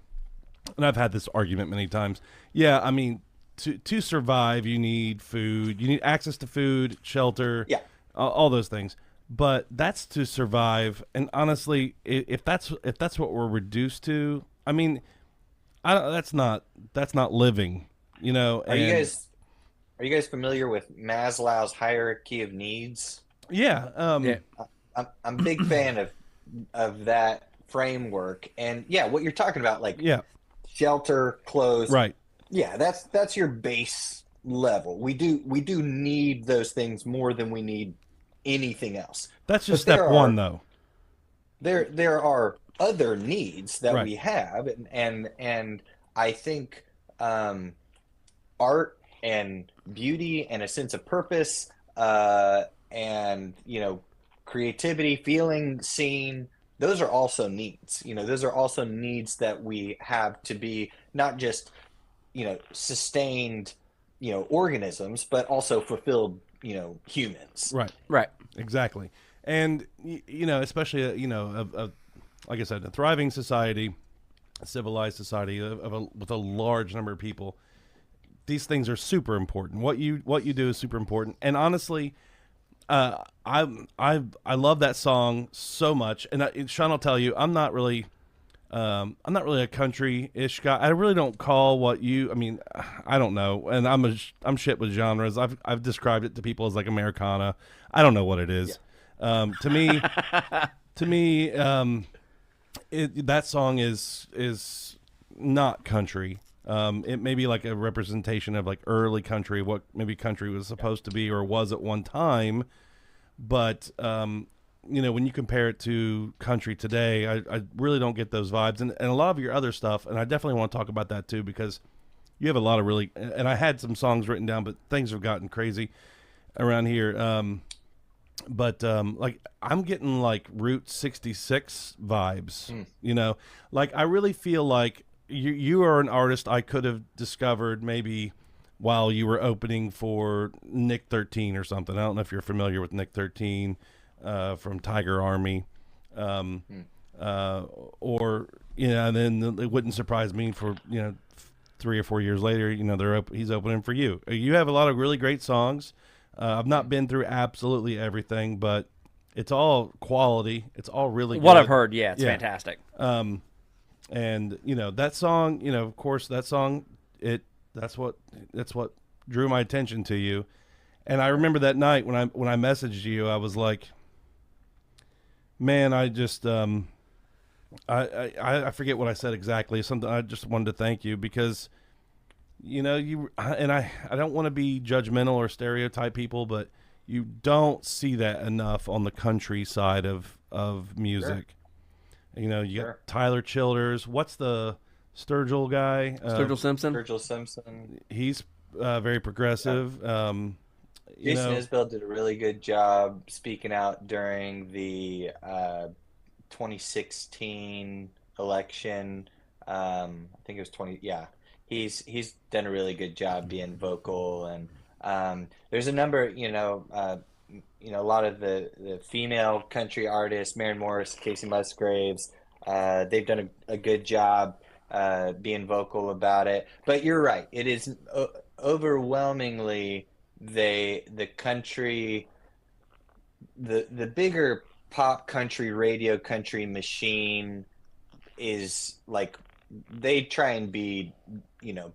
Speaker 2: and I've had this argument many times. Yeah, I mean, to survive, you need food. You need access to food, shelter, all those things. But that's to survive. And honestly, if that's what we're reduced to, I mean, that's not living.
Speaker 3: Are you guys familiar with Maslow's hierarchy of needs?
Speaker 2: Yeah.
Speaker 3: I'm a big fan of that framework. And what you're talking about, like shelter, clothes.
Speaker 2: Right.
Speaker 3: Yeah, that's your base level. We do need those things more than we need anything else.
Speaker 2: That's just step one, though.
Speaker 3: There are other needs that we have, and I think art and beauty and a sense of purpose, and creativity, feeling seen. Those are also needs. Those are also needs that we have to be not just, sustained, organisms, but also fulfilled, humans.
Speaker 2: Right. Right. Exactly. And, especially, like I said, a thriving society, a civilized society with a large number of people, these things are super important. What you do is super important. And honestly, I love that song so much, and Sean will tell you, I'm not really a country-ish guy. I really don't call what you. I mean, I don't know, and I'm shit with genres. I've described it to people as like Americana. I don't know what it is. Yeah. To me, that song is not country. It may be like a representation of like early country, what maybe country was supposed to be or was at one time. But, when you compare it to country today, I really don't get those vibes. And a lot of your other stuff, and I definitely want to talk about that too, because you have a lot of really, and I had some songs written down, but things have gotten crazy around here. but like I'm getting like Route 66 vibes, you know, like I really feel like you are an artist I could have discovered maybe while you were opening for Nick 13 or something. I don't know if you're familiar with Nick 13 from Tiger Army, um, or you know, and then it wouldn't surprise me for 3 or 4 years later, you know, he's opening for you. You have a lot of really great songs. I've not been through absolutely everything, but it's all quality. It's all really
Speaker 1: What
Speaker 2: good.
Speaker 1: I've heard, yeah, it's
Speaker 2: Yeah.
Speaker 1: fantastic.
Speaker 2: And you know that song, you know, of course, that song, that's what drew my attention to you. And I remember that night when I messaged you, I was like, man, I just I forget what I said exactly. Something I just wanted to thank you because, you know, I don't want to be judgmental or stereotype people, but you don't see that enough on the country side of music. Sure. You know, you got Tyler Childers. What's the Sturgill guy?
Speaker 1: Sturgill Simpson.
Speaker 3: Sturgill Simpson.
Speaker 2: He's very progressive.
Speaker 3: Jason Isbell did a really good job speaking out during the 2016 election. I think it was 20. Yeah, he's done a really good job being vocal, and there's a number. A lot of the female country artists, Maren Morris, Casey Musgraves. They've done a good job being vocal about it. But you're right; it is overwhelmingly the country, the bigger pop country radio country machine is like they try and be, you know,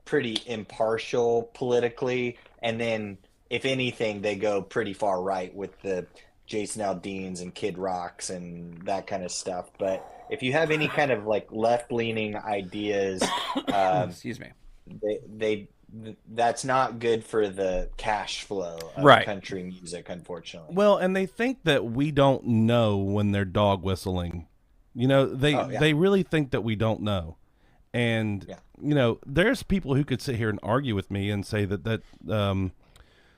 Speaker 3: pretty impartial politically, and then if anything they go pretty far right with the Jason Aldeans and Kid Rocks and that kind of stuff. But if you have any kind of like left-leaning ideas,
Speaker 1: excuse me,
Speaker 3: they that's not good for the cash flow of
Speaker 1: Right.
Speaker 3: country music, unfortunately.
Speaker 2: Well, and they think that we don't know when they're dog whistling. You know, they really think that we don't know. And you know, there's people who could sit here and argue with me and say that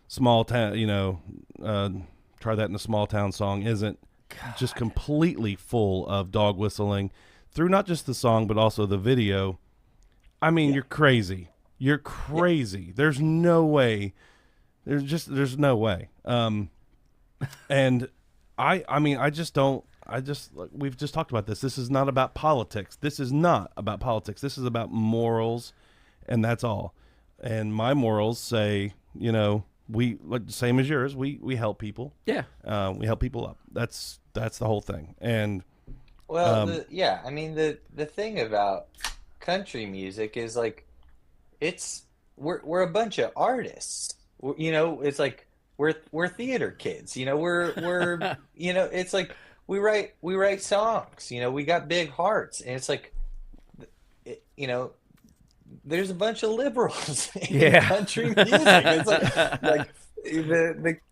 Speaker 2: small town, you know, try that in a small town song isn't just completely full of dog whistling through not just the song but also the video. I mean, you're crazy. You're crazy. There's no way. There's no way. And I mean, we've just talked about this. This is not about politics. This is not about politics. This is about morals, and that's all. And my morals say, you know, we like same as yours. We help people.
Speaker 1: Yeah.
Speaker 2: We help people up. That's the whole thing. And
Speaker 3: Well, I mean the thing about country music is like we're a bunch of artists. You know, it's like we're theater kids. You know, we're you know, it's like we write songs. You know, we got big hearts, and it's like, you know, there's a bunch of liberals in country music. It's like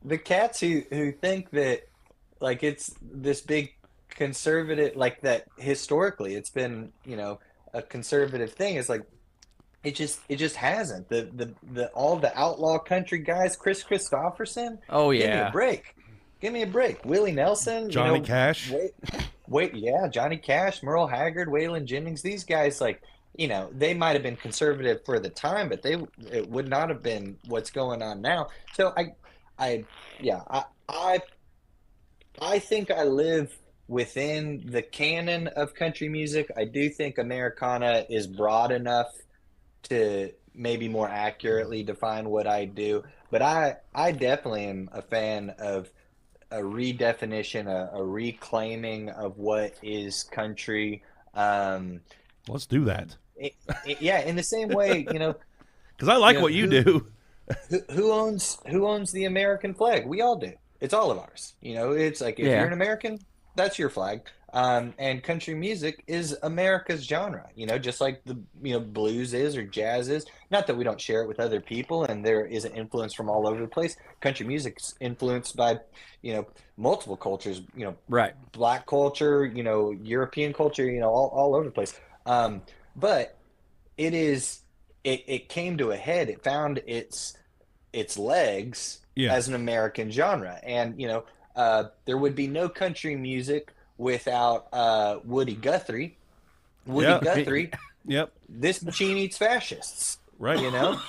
Speaker 3: the cats who think that like it's this big conservative, like that historically it's been, you know, a conservative thing. It's like it just hasn't. The all the outlaw country guys, Chris Christopherson.
Speaker 1: Oh yeah.
Speaker 3: Give me a break. Willie Nelson,
Speaker 2: Johnny Cash.
Speaker 3: Johnny Cash, Merle Haggard, Waylon Jennings. These guys, like, you know, they might have been conservative for the time, but it would not have been what's going on now. So I think I live within the canon of country music. I do think Americana is broad enough to maybe more accurately define what I do, but I definitely am a fan of a redefinition, a reclaiming of what is country.
Speaker 2: Let's do that.
Speaker 3: In the same way, you know,
Speaker 2: because I like what you do.
Speaker 3: Who owns the American flag? We all do. It's all of ours. You know, it's like if you're an American, that's your flag. And country music is America's genre, you know, just like the, you know, blues is or jazz is. Not that we don't share it with other people, and there is an influence from all over the place. Country music's influenced by, you know, multiple cultures, you know,
Speaker 1: Right.
Speaker 3: Black culture, you know, European culture, you know, all over the place. But it came to a head. It found its its legs as an American genre. And, you know, there would be no country music without Woody Guthrie. Woody Guthrie, this machine eats fascists.
Speaker 2: Right.
Speaker 3: You know?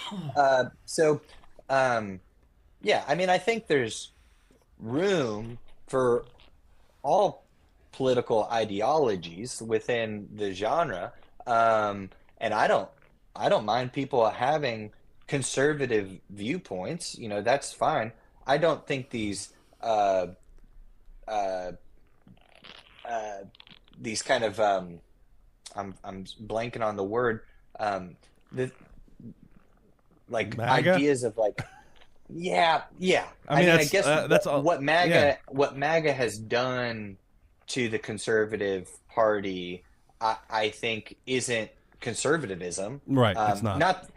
Speaker 3: Yeah, I mean, I think there's room for all political ideologies within the genre. And I don't mind people having conservative viewpoints. You know, that's fine. I don't think these kind of I'm blanking on the word, the like
Speaker 2: MAGA?
Speaker 3: ideas of like I mean I guess
Speaker 2: that's all,
Speaker 3: what MAGA has done to the conservative party, I think isn't conservatism.
Speaker 2: Right. It's not.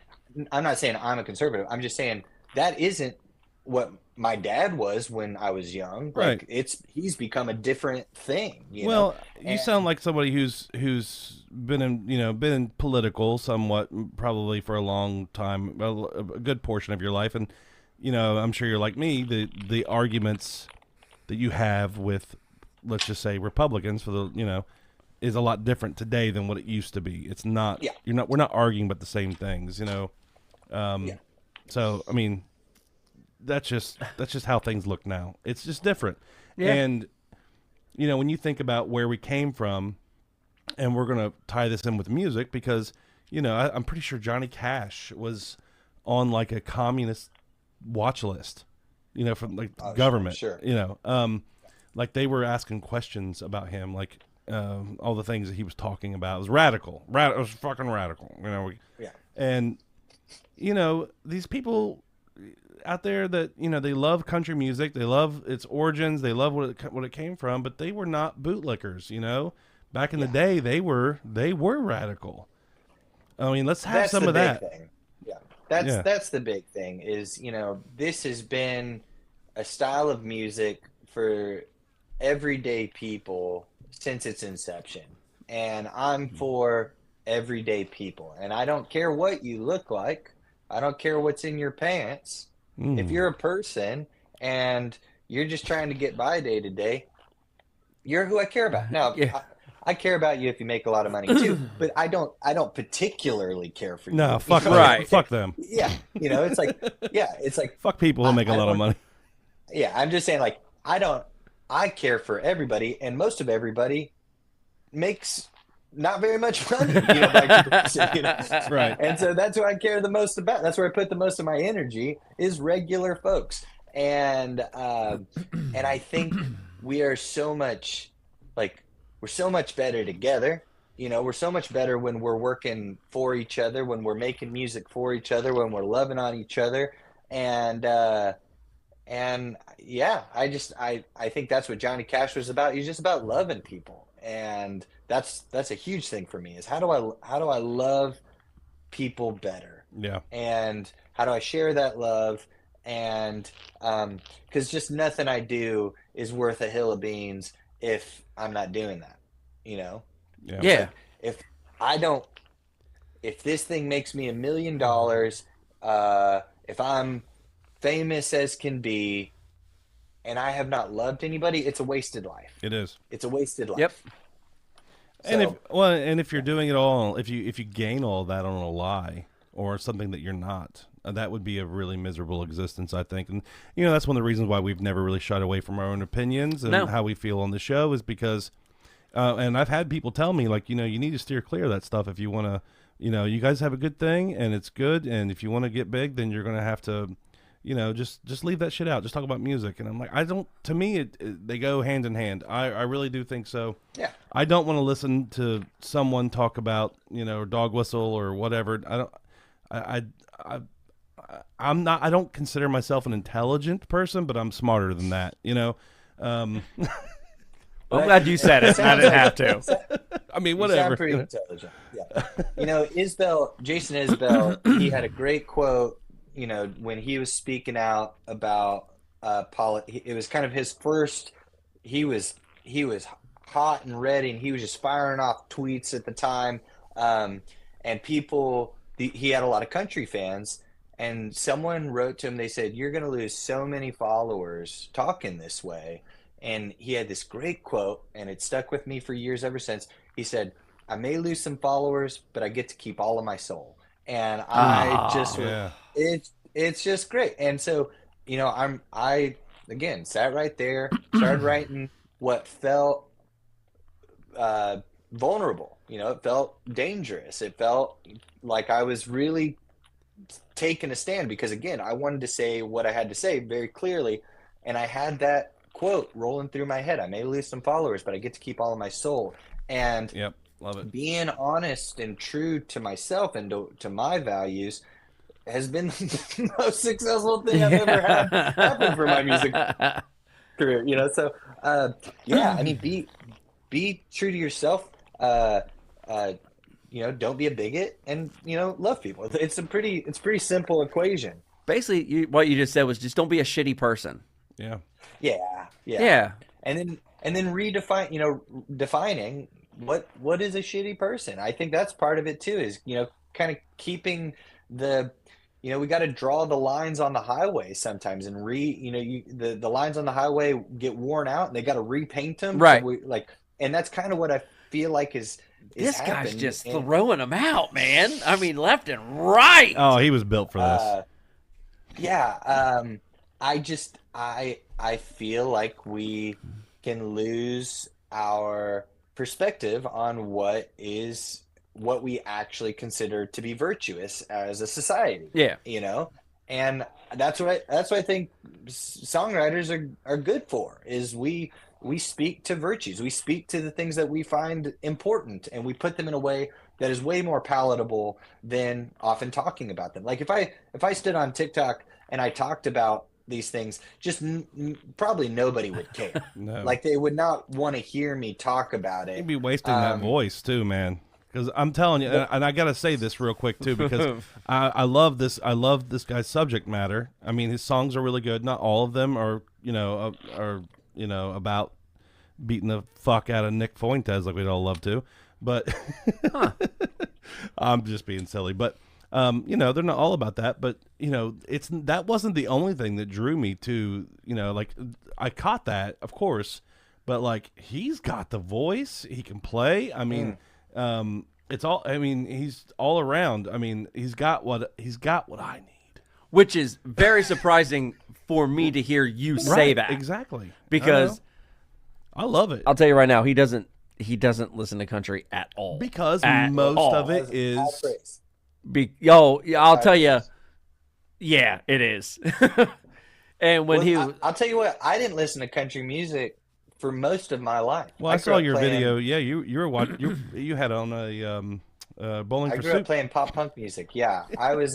Speaker 3: I'm not saying I'm a conservative. I'm just saying that isn't what my dad was when I was young.
Speaker 2: Right.
Speaker 3: Like he's become a different thing. You
Speaker 2: Well,
Speaker 3: know?
Speaker 2: you sound like somebody who's been in political somewhat, probably for a long time, a good portion of your life, and you know, I'm sure you're like me. The arguments that you have with, let's just say, Republicans for the, you know, is a lot different today than what it used to be. It's not.
Speaker 3: Yeah.
Speaker 2: We're not arguing about the same things. You know. So I mean, that's just how things look now. It's just different.
Speaker 1: Yeah.
Speaker 2: And you know, when you think about where we came from, and we're gonna tie this in with music because, you know, I'm pretty sure Johnny Cash was on like a communist watch list, you know, from like government.
Speaker 3: Sure.
Speaker 2: You know, like they were asking questions about him, like all the things that he was talking about. It was radical. It was fucking radical. You know. And you know, these people out there that, you know, they love country music, they love its origins, they love what it came from, but they were not bootlickers. You know, back in the day, they were radical. I mean, let's have some of that.
Speaker 3: Thing. Yeah, that's the big thing. Is, you know, this has been a style of music for everyday people since its inception, and I'm for everyday people, and I don't care what you look like. I don't care what's in your pants. If you're a person and you're just trying to get by day to day, you're who I care about. Now, I care about you if you make a lot of money too, but I don't particularly care for you.
Speaker 2: No, fuck them. Fuck them.
Speaker 3: Yeah, you know, it's like
Speaker 2: fuck people who make a lot of money.
Speaker 3: Yeah, I'm just saying, like, I care for everybody, and most of everybody makes not very much money, you know, by comparison, you know?
Speaker 2: Right.
Speaker 3: And so that's what I care the most about. That's where I put the most of my energy, is regular folks. And I think we are so much, like, we're so much better together. You know, we're so much better when we're working for each other, when we're making music for each other, when we're loving on each other. And yeah, I think that's what Johnny Cash was about. He's just about loving people. And that's a huge thing for me, is how do I love people better?
Speaker 2: Yeah.
Speaker 3: And how do I share that love? And because just nothing I do is worth a hill of beans if I'm not doing that, you know?
Speaker 1: Yeah.
Speaker 3: Like, if this thing makes me $1 million, if I'm famous as can be, and I have not loved anybody, it's a wasted life.
Speaker 2: It is.
Speaker 3: It's a wasted life.
Speaker 1: Yep.
Speaker 2: And if you're doing it all, if you gain all that on a lie or something that you're not, that would be a really miserable existence, I think. And you know, that's one of the reasons why we've never really shied away from our own opinions and how we feel on the show, is because and I've had people tell me, like, you know, you need to steer clear of that stuff if you want to, you know, you guys have a good thing and it's good, and if you want to get big, then you're going to have to, you know, just leave that shit out. Just talk about music. And I'm like, to me, they go hand in hand. I really do think so.
Speaker 3: Yeah.
Speaker 2: I don't want to listen to someone talk about, you know, dog whistle or whatever. I don't consider myself an intelligent person, but I'm smarter than that, you know?
Speaker 1: I'm glad you said it. I didn't have to.
Speaker 2: I mean,
Speaker 3: You
Speaker 2: whatever.
Speaker 3: sound pretty intelligent. Yeah. You know, Jason Isbell, he had a great quote, you know, when he was speaking out about it was kind of his first. He was hot and ready, and he was just firing off tweets at the time, and people. He had a lot of country fans, and someone wrote to him. They said, "You're going to lose so many followers talking this way." And he had this great quote, and it stuck with me for years ever since. He said, "I may lose some followers, but I get to keep all of my soul." And I just
Speaker 1: Ah.
Speaker 3: was,
Speaker 2: Yeah.
Speaker 3: it's just great. And so, I again sat right there, started writing what felt vulnerable. It felt dangerous. It felt like I was really taking a stand because, again, I wanted to say what I had to say very clearly. And I had that quote rolling through my head. I may lose some followers, but I get to keep all of my soul. And
Speaker 2: Yep. Love it.
Speaker 3: being honest and true to myself and to my values has been the most successful thing I've ever had happen for my music career. So yeah, I mean, be true to yourself. Uh, uh, don't be a bigot, and love people. It's pretty simple equation.
Speaker 1: Basically, what you just said was just don't be a shitty person.
Speaker 2: Yeah.
Speaker 3: Yeah, yeah.
Speaker 1: Yeah.
Speaker 3: And then defining what is a shitty person. I think that's part of it too. Is kind of keeping the we got to draw the lines on the highway sometimes, and the lines on the highway get worn out, and they got to repaint them.
Speaker 1: Right.
Speaker 3: And that's kind of what I feel like is
Speaker 1: This guy's
Speaker 3: happened.
Speaker 1: just
Speaker 3: And,
Speaker 1: throwing them out, man. I mean, left and right.
Speaker 2: Oh, he was built for this.
Speaker 3: yeah. I feel like we can lose our perspective on what we actually consider to be virtuous as a society.
Speaker 1: Yeah.
Speaker 3: And that's what I think songwriters are good for, is we speak to virtues. We speak to the things that we find important, and we put them in a way that is way more palatable than often talking about them. Like if I stood on TikTok and I talked about these things, just probably nobody would care.
Speaker 2: No.
Speaker 3: Like they would not want to hear me talk about it.
Speaker 2: You'd be wasting that voice too, man. Because I'm telling you, and I got to say this real quick too, because I love this. I love this guy's subject matter. I mean, his songs are really good. Not all of them are, about beating the fuck out of Nick Fuentes like we'd all love to. But I'm just being silly. But they're not all about that. But that wasn't the only thing that drew me to, like I caught that, of course, but like he's got the voice. He can play. I mean. It's all. I mean, he's all around. I mean, he's got what I need,
Speaker 1: which is very surprising for me to hear you say that.
Speaker 2: Exactly,
Speaker 1: because
Speaker 2: I love it.
Speaker 1: I'll tell you right now, he doesn't listen to country at all.
Speaker 2: Because
Speaker 1: at
Speaker 2: most
Speaker 1: all.
Speaker 2: of it is.
Speaker 1: I'll tell you, yeah, it is. And when
Speaker 3: I'll tell you what, I didn't listen to country music for most of my life.
Speaker 2: Well, I saw your video. Yeah, you were watching. You had on a Bowling for Soup.
Speaker 3: I grew up playing pop punk music. Yeah, I was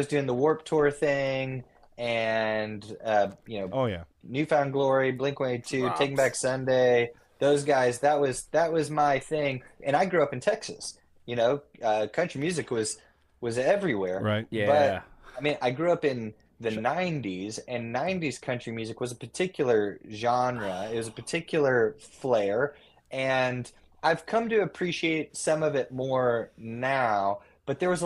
Speaker 3: doing the Warped Tour thing, and
Speaker 2: Oh yeah,
Speaker 3: Newfound Glory, Blink-182, Taking Back Sunday. Those guys. That was my thing. And I grew up in Texas. Country music was everywhere.
Speaker 2: right.
Speaker 1: Yeah.
Speaker 3: But I mean, I grew up in the 90s, and 90s country music was a particular genre. It was a particular flair, and I've come to appreciate some of it more now, but there was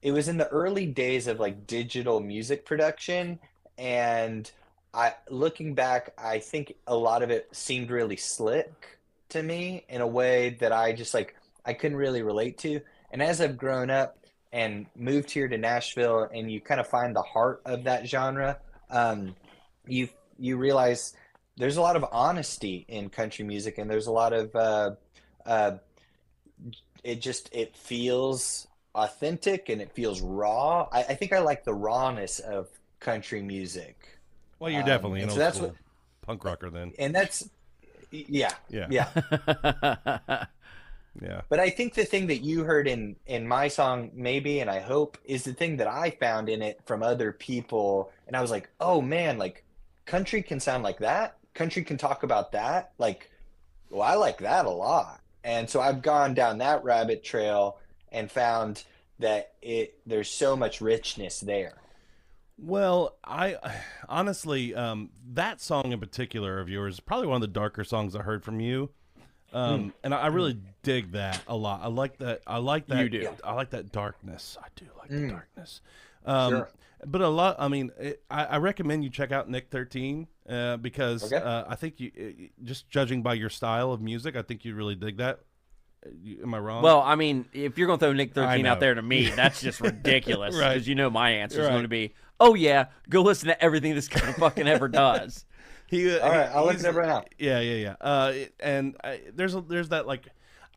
Speaker 3: it was in the early days of like digital music production, and looking back, I think a lot of it seemed really slick to me in a way that I just I couldn't really relate to. And as I've grown up and moved here to Nashville, and you kind of find the heart of that genre, you realize there's a lot of honesty in country music, and there's a lot of it feels authentic and it feels raw. I think I like the rawness of country music.
Speaker 2: Well, you're definitely an
Speaker 3: so
Speaker 2: old school punk rocker then.
Speaker 3: And that's yeah.
Speaker 2: Yeah.
Speaker 3: But I think the thing that you heard in my song, maybe, and I hope, is the thing that I found in it from other people. And I was like, oh man, like country can sound like that. Country can talk about that. Like, well, I like that a lot. And so I've gone down that rabbit trail and found that there's so much richness there.
Speaker 2: Well, I honestly, that song in particular of yours is probably one of the darker songs I heard from you. And I really dig that a lot. I like that. I like that.
Speaker 1: You do.
Speaker 2: I like that darkness. I do like the darkness.
Speaker 3: Sure.
Speaker 2: But a lot. I mean, I recommend you check out Nick 13 because I think you just judging by your style of music, I think you really dig that. Am I wrong?
Speaker 1: Well, I mean, if you're going to throw Nick 13
Speaker 2: know.
Speaker 1: out there to me, that's just ridiculous.
Speaker 2: Right.
Speaker 1: Because you know my answer is
Speaker 2: Right.
Speaker 1: going to be, oh, yeah, go listen to everything this guy fucking ever does.
Speaker 3: All right, I'll look it up right now.
Speaker 2: Yeah. There's that, like,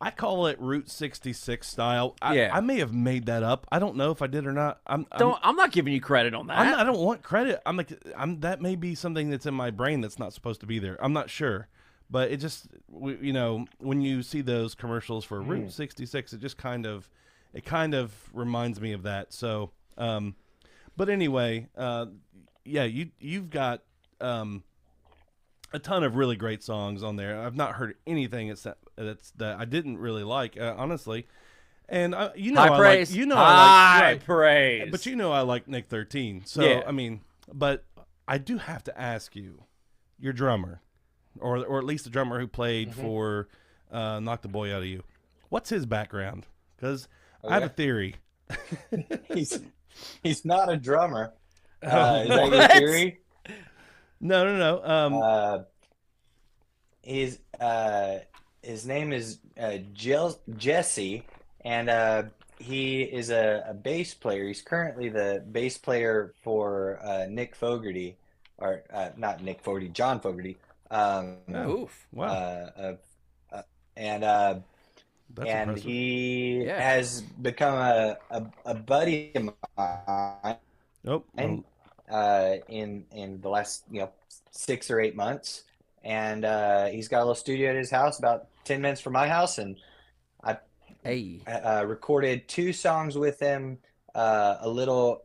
Speaker 2: I call it Route 66 style. I may have made that up. I don't know if I did or not. I'm
Speaker 1: not giving you credit on that.
Speaker 2: I don't want credit. That may be something that's in my brain that's not supposed to be there. I'm not sure. But it just, when you see those commercials for Route 66, it just kind of reminds me of that. So, but anyway, you've got a ton of really great songs on there. I've not heard anything that I didn't really like, honestly. And
Speaker 1: high praise.
Speaker 2: I like
Speaker 1: praise.
Speaker 2: But I like Nick 13. So
Speaker 1: Yeah.
Speaker 2: I mean, but I do have to ask you, your drummer, or at least the drummer who played for Knock the Boy Out of You. What's his background? Because I have a theory.
Speaker 3: He's not a drummer. Is that your
Speaker 1: What?
Speaker 3: theory?
Speaker 2: No.
Speaker 3: His name is Jesse, and he is a bass player. He's currently the bass player for Nick Fogerty, or not Nick Fogerty, John Fogerty.
Speaker 1: Oof.
Speaker 2: Wow.
Speaker 3: And
Speaker 2: That's
Speaker 3: and
Speaker 2: impressive.
Speaker 3: he
Speaker 1: Yeah.
Speaker 3: has become a buddy of mine.
Speaker 2: Nope.
Speaker 3: in the last 6 or 8 months, and he's got a little studio at his house about 10 minutes from my house, and I
Speaker 1: Hey.
Speaker 3: recorded 2 songs with him or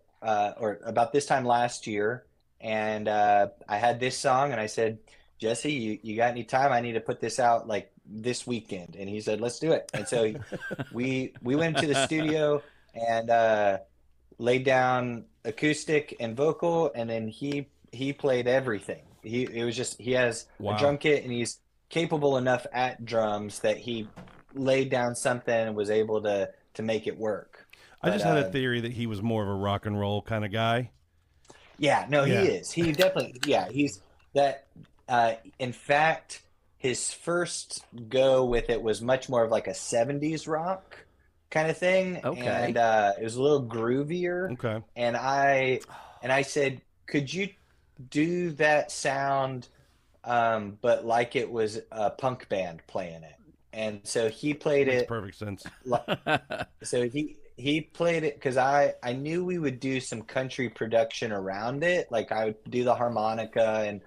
Speaker 3: about this time last year, and I had this song, and I said, Jesse, you got any time? I need to put this out like this weekend. And he said, let's do it. And so we went to the studio and laid down acoustic and vocal, and then he played everything. He has
Speaker 2: Wow.
Speaker 3: a drum kit, and he's capable enough at drums that he laid down something and was able to make it work.
Speaker 2: I just had a theory that he was more of a rock and roll kind of guy.
Speaker 3: Yeah, no, he is. He definitely, he's that. In fact, his first go with it was much more of like a 70s rock kind of thing.
Speaker 1: Okay.
Speaker 3: And it was a little groovier.
Speaker 2: Okay.
Speaker 3: And I said, could you do that sound, but like it was a punk band playing it? And so he played
Speaker 2: Makes
Speaker 3: it.
Speaker 2: perfect sense.
Speaker 3: So he played it because I knew we would do some country production around it. Like I would do the harmonica, and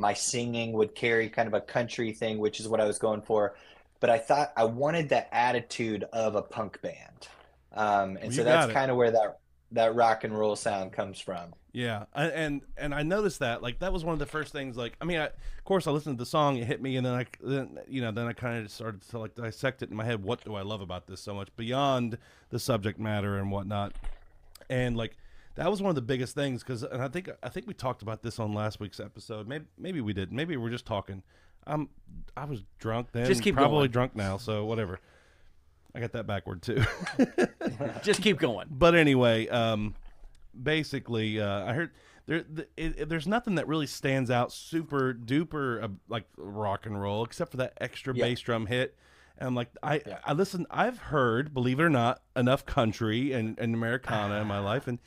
Speaker 3: my singing would carry kind of a country thing, which is what I was going for. But I thought I wanted that attitude of a punk band. And so that's kind of where that rock and roll sound comes from.
Speaker 2: Yeah, and I noticed that, like, that was one of the first things. Like, I mean, of course, I listened to the song, it hit me, and then I kind of started to like dissect it in my head. What do I love about this so much beyond the subject matter and whatnot? And like, that was one of the biggest things and I think we talked about this on last week's episode. Maybe we did. Maybe we're just talking. I was drunk then.
Speaker 1: Just keep
Speaker 2: probably
Speaker 1: going.
Speaker 2: drunk now. So whatever. I got that backward too.
Speaker 1: Just keep going.
Speaker 2: But anyway, basically, I heard there's nothing that really stands out super duper like rock and roll except for that extra bass drum hit. And I'm like, I listen. I've heard, believe it or not, enough country and Americana in my life, and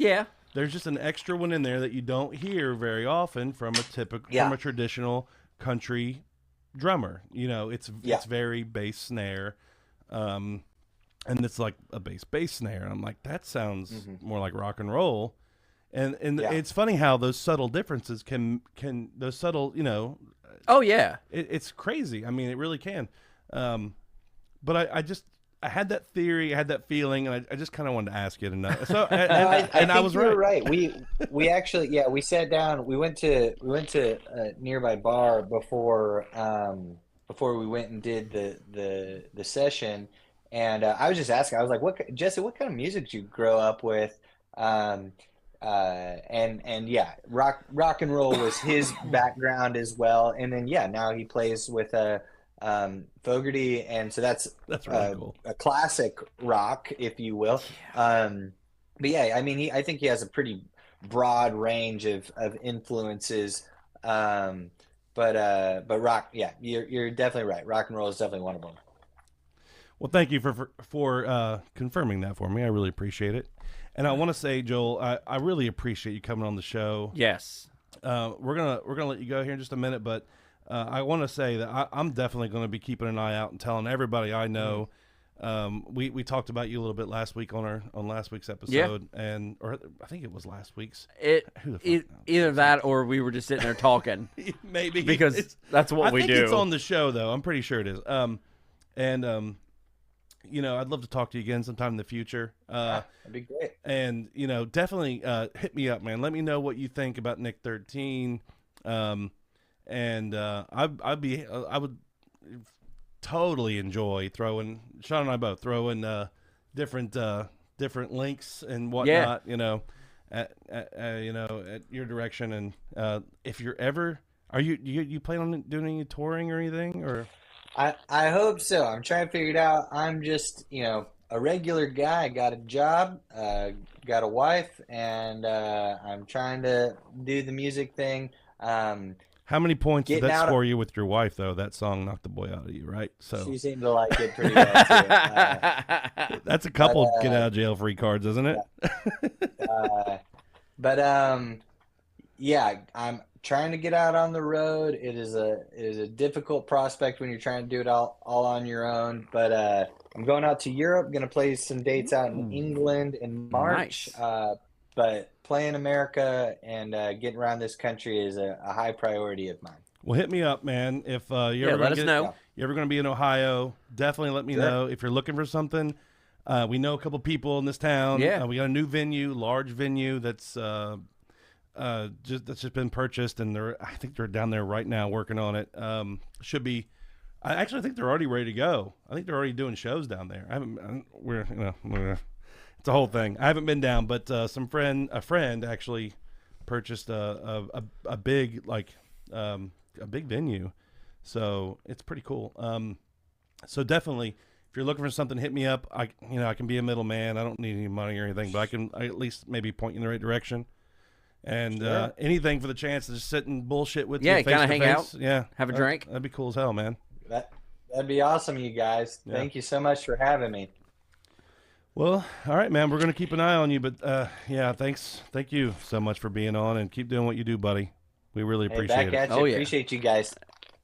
Speaker 2: there's just an extra one in there that you don't hear very often from a traditional country drummer. You know, it's very bass snare. And it's like a bass snare. And I'm like, that sounds more like rock and roll. And it's funny how those subtle differences can those subtle,
Speaker 1: Oh, yeah.
Speaker 2: It's crazy. I mean, it really can. But I had that theory, I had that feeling, and I just kind of wanted to ask you to know. So,
Speaker 3: I think
Speaker 2: I was
Speaker 3: you were
Speaker 2: right.
Speaker 3: We actually, we sat down. We went to a nearby bar before we went and did the session. And I was just asking. I was like, Jesse, what kind of music did you grow up with? And rock and roll was his background as well. And then now he plays with a Fogerty, and so that's
Speaker 2: really cool.
Speaker 3: a classic rock, if you will. But yeah, I mean, I think he has a pretty broad range of influences. But rock, yeah, you're definitely right. Rock and roll is definitely one of them.
Speaker 2: Well, thank you for confirming that for me. I really appreciate it. And I want to say, Joel, I really appreciate you coming on the show.
Speaker 1: Yes.
Speaker 2: We're gonna let you go here in just a minute, but I want to say that I'm definitely going to be keeping an eye out and telling everybody I know. We talked about you a little bit last week on last week's episode, or I think it was last week's.
Speaker 1: Either that or we were just sitting there talking.
Speaker 2: Maybe
Speaker 1: because that's what we do.
Speaker 2: I think it's on the show though. I'm pretty sure it is. I'd love to talk to you again sometime in the future.
Speaker 3: That'd be great.
Speaker 2: And definitely hit me up, man. Let me know what you think about Nick 13. I would totally enjoy Sean and I both throwing different links and whatnot, at your direction. And if you're ever, you plan on doing any touring or anything, or?
Speaker 3: I hope so. I'm trying to figure it out. I'm just, a regular guy. Got a job, got a wife, and I'm trying to do the music thing.
Speaker 2: How many points did that score you with your wife, though? That song knocked the boy out of you, right? So
Speaker 3: she seemed to like it pretty well, too.
Speaker 2: That's a couple get out of jail free cards, isn't it?
Speaker 3: Yeah, I'm trying to get out on the road. It is a difficult prospect when you're trying to do it all on your own. But I'm going out to Europe. Going to play some dates out in England in March.
Speaker 1: Nice.
Speaker 3: But playing America and getting around this country is a high priority of mine.
Speaker 2: Well, hit me up, man. If you're ever
Speaker 1: let us know.
Speaker 2: You're ever going to be in Ohio, definitely let me know. If you're looking for something, we know a couple people in this town.
Speaker 1: Yeah.
Speaker 2: We got a new venue, large venue that's just been purchased, and I think they're down there right now working on it. Should be. I actually think they're already ready to go. I think they're already doing shows down there. It's a whole thing. I haven't been down, but a friend actually purchased a big a big venue, so it's pretty cool. So definitely, if you're looking for something, hit me up. I can be a middleman. I don't need any money or anything, but I can at least maybe point you in the right direction. And anything for the chance to just sit and bullshit with you.
Speaker 1: Yeah, kind of hang out.
Speaker 2: Yeah,
Speaker 1: have a drink.
Speaker 2: That'd be cool as hell, man.
Speaker 3: That'd be awesome, you guys.
Speaker 2: Yeah.
Speaker 3: Thank you so much for having me.
Speaker 2: Well, all right, man. We're gonna keep an eye on you, but thank you so much for being on, and keep doing what you do, buddy. We really appreciate it.
Speaker 3: Oh, yeah. Appreciate you guys.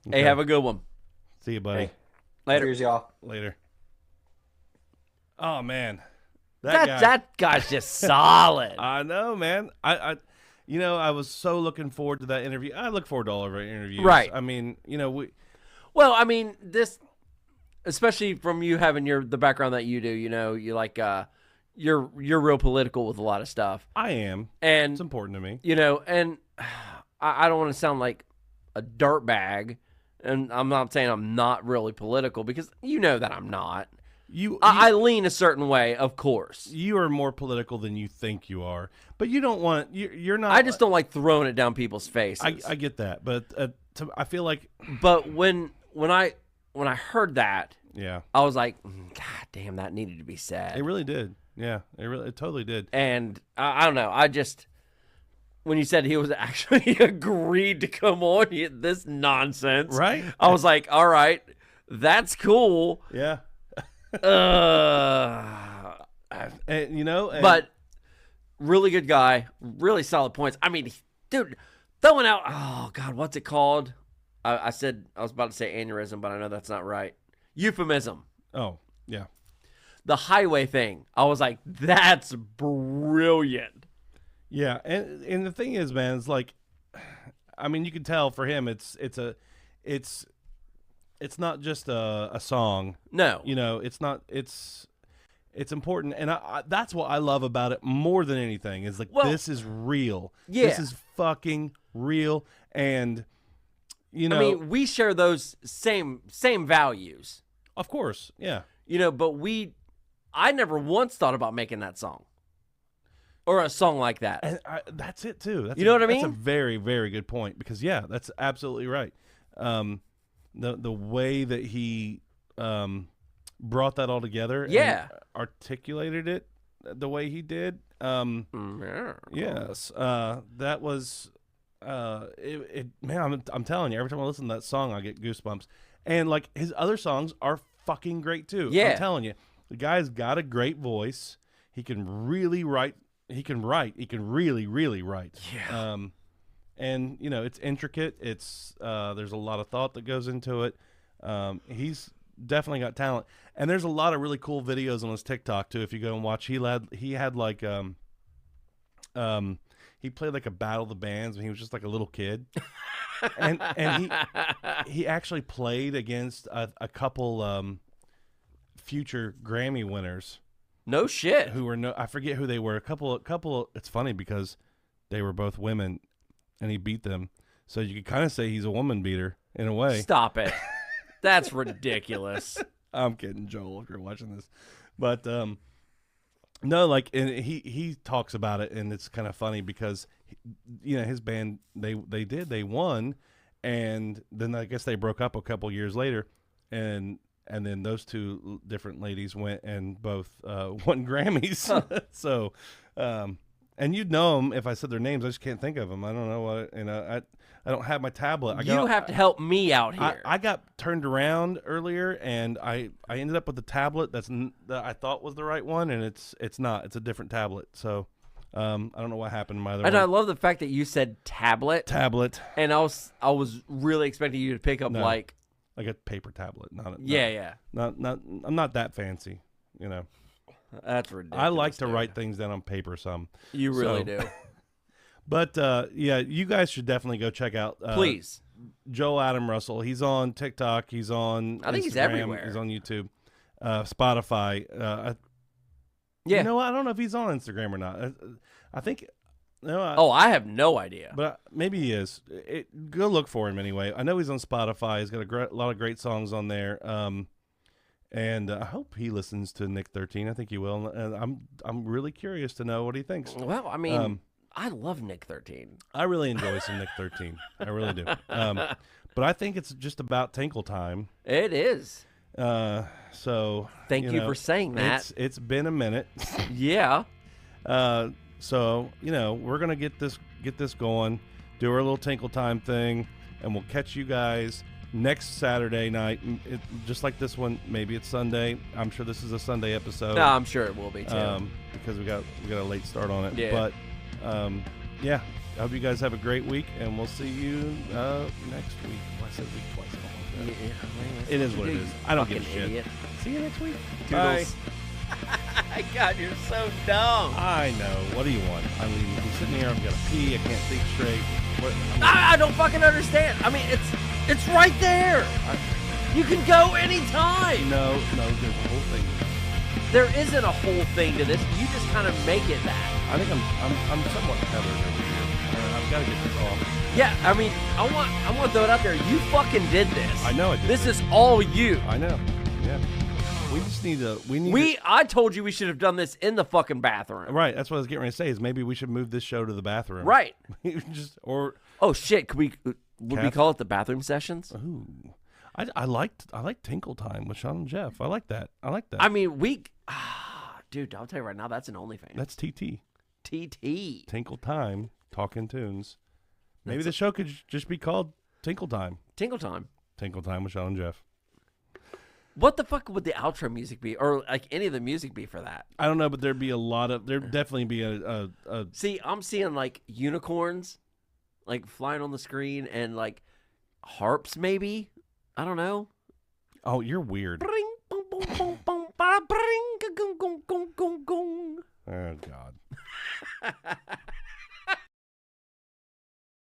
Speaker 1: Okay. Hey, have a good one.
Speaker 2: See you, buddy.
Speaker 3: Hey.
Speaker 1: Later.
Speaker 3: Cheers, y'all.
Speaker 2: Later. Oh man,
Speaker 1: that guy's just solid.
Speaker 2: I know, man. I was so looking forward to that interview. I look forward to all of our interviews.
Speaker 1: Right.
Speaker 2: I mean,
Speaker 1: Well, I mean, this, especially from you having the background that you do, you like, you're real political with a lot of stuff.
Speaker 2: I am.
Speaker 1: And
Speaker 2: it's important to me.
Speaker 1: And I don't want to sound like a dirtbag, and I'm not saying I'm not really political, because that I'm not. I lean a certain way, of course.
Speaker 2: You are more political than you think you are, but you don't want you're not.
Speaker 1: I just don't like throwing it down people's faces.
Speaker 2: I get that, but I feel like.
Speaker 1: But when I heard that,
Speaker 2: yeah,
Speaker 1: I was like, God damn, that needed to be said.
Speaker 2: It really did. Yeah, it totally did.
Speaker 1: And I don't know. When you said he was actually agreed to come on this nonsense,
Speaker 2: right?
Speaker 1: I was like, all right, that's cool.
Speaker 2: Yeah.
Speaker 1: But really good guy, really solid points. I mean, dude, throwing out, oh God, what's it called? I was about to say aneurysm, but I know that's not right. Euphemism.
Speaker 2: Oh, yeah.
Speaker 1: The highway thing. I was like, that's brilliant.
Speaker 2: Yeah, and the thing is, man, it's like, I mean, you can tell for him, it's not just a song.
Speaker 1: No.
Speaker 2: It's important, and that's what I love about it more than anything is this is real.
Speaker 1: Yeah.
Speaker 2: This is fucking real, and I
Speaker 1: mean, we share those same values.
Speaker 2: Of course, yeah.
Speaker 1: But I never once thought about making that song. Or a song like that.
Speaker 2: And that's it too.
Speaker 1: You know what I mean?
Speaker 2: That's a very, very good point, because that's absolutely right. the way that he brought that all together,
Speaker 1: Yeah.
Speaker 2: and articulated it the way he did. Yes, that was man. I'm telling you, every time I listen to that song, I get goosebumps. And like his other songs are fucking great too.
Speaker 1: Yeah.
Speaker 2: I'm telling you, the guy's got a great voice. He can really write. He can write. He can really, really write.
Speaker 1: Yeah.
Speaker 2: And you know, it's intricate. It's there's a lot of thought that goes into it. He's definitely got talent. And there's a lot of really cool videos on his TikTok too. If you go and watch, he had like he played like a battle of the bands when he was just like a little kid, and he actually played against a couple future Grammy winners.
Speaker 1: No shit.
Speaker 2: Who were I forget who they were. A couple. It's funny because they were both women, and he beat them. So you could kind of say he's a woman beater in a way.
Speaker 1: Stop it. That's ridiculous.
Speaker 2: I'm kidding, Joel, if you're watching this, but no, like, and he talks about it, and it's kind of funny because you know his band they won, and then I guess they broke up a couple years later, and then those two different ladies went and both won Grammys. So, and you'd know them if I said their names. I just can't think of them. I don't know what, and I don't have my tablet.
Speaker 1: You have to help me out here.
Speaker 2: I got turned around earlier, and I ended up with the tablet that I thought was the right one, and it's not. It's a different tablet. So I don't know what happened to my other
Speaker 1: and
Speaker 2: one.
Speaker 1: I love the fact that you said tablet. And I was really expecting you to pick up like
Speaker 2: a paper tablet. Not I'm not that fancy, you know.
Speaker 1: That's ridiculous.
Speaker 2: I like to write things down on paper some.
Speaker 1: You really do.
Speaker 2: But yeah, you guys should definitely go check out
Speaker 1: please
Speaker 2: Joel Adam Russell. He's on TikTok. He's on
Speaker 1: I think
Speaker 2: Instagram,
Speaker 1: he's everywhere.
Speaker 2: He's on YouTube, Spotify.
Speaker 1: Yeah.
Speaker 2: You know what? I don't know if he's on Instagram or not. I think no.
Speaker 1: I have no idea.
Speaker 2: But maybe he is. Go look for him anyway. I know he's on Spotify. He's got a lot of great songs on there. And I hope he listens to Nick 13. I think he will. And I'm really curious to know what he thinks.
Speaker 1: Well, I mean, I love Nick 13.
Speaker 2: I really enjoy some Nick 13. I really do. But I think it's just about Tinkle time.
Speaker 1: It is.
Speaker 2: So
Speaker 1: thank you for saying that.
Speaker 2: It's been a minute.
Speaker 1: Yeah.
Speaker 2: So we're gonna get this going, do our little Tinkle time thing, and we'll catch you guys next Saturday night. Just like this one, maybe it's Sunday. I'm sure this is a Sunday episode.
Speaker 1: No, I'm sure it will be too.
Speaker 2: Because we got a late start on it.
Speaker 1: Yeah.
Speaker 2: But yeah, I hope you guys have a great week, and we'll see you next week. Well, I said week twice. I don't like that.
Speaker 1: Yeah,
Speaker 2: It is what it is. I don't give a shit.
Speaker 1: Idiot.
Speaker 2: See you next week.
Speaker 1: Toodles. God, you're so dumb.
Speaker 2: I know. What do you want? I mean, I'm sitting here. I've got to pee. I can't think straight.
Speaker 1: I don't fucking understand. I mean, it's right there. You can go anytime.
Speaker 2: No, there's a whole thing.
Speaker 1: There isn't a whole thing to this. You just kind of make it that.
Speaker 2: I think I'm somewhat covered over here. I've got to get this off.
Speaker 1: Yeah, I mean, I want to throw it out there. You fucking did this.
Speaker 2: I know I did.
Speaker 1: This is all you.
Speaker 2: I know. Yeah. We just need to.
Speaker 1: I told you we should have done this in the fucking bathroom.
Speaker 2: Right. That's what I was getting ready to say. Is maybe we should move this show to the bathroom.
Speaker 1: Right.
Speaker 2: Oh
Speaker 1: shit. Would we call it the bathroom sessions?
Speaker 2: Ooh. I like Tinkle Time with Sean and Jeff. I like that.
Speaker 1: I mean, dude, I'll tell you right now, that's an OnlyFans.
Speaker 2: That's TT.
Speaker 1: TT.
Speaker 2: Tinkle Time, talking tunes. Maybe the show could just be called Tinkle Time.
Speaker 1: Tinkle Time.
Speaker 2: Tinkle Time with Sean and Jeff.
Speaker 1: What the fuck would the outro music be, or like any of the music be for that?
Speaker 2: I don't know, but there'd definitely be a.
Speaker 1: See, I'm seeing like unicorns, like flying on the screen, and like harps, maybe. I don't know.
Speaker 2: Oh, you're weird.
Speaker 1: Bring, boom, boom, boom, boom, ba, bring, gong, gong, gong, gong, gong.
Speaker 2: Oh God.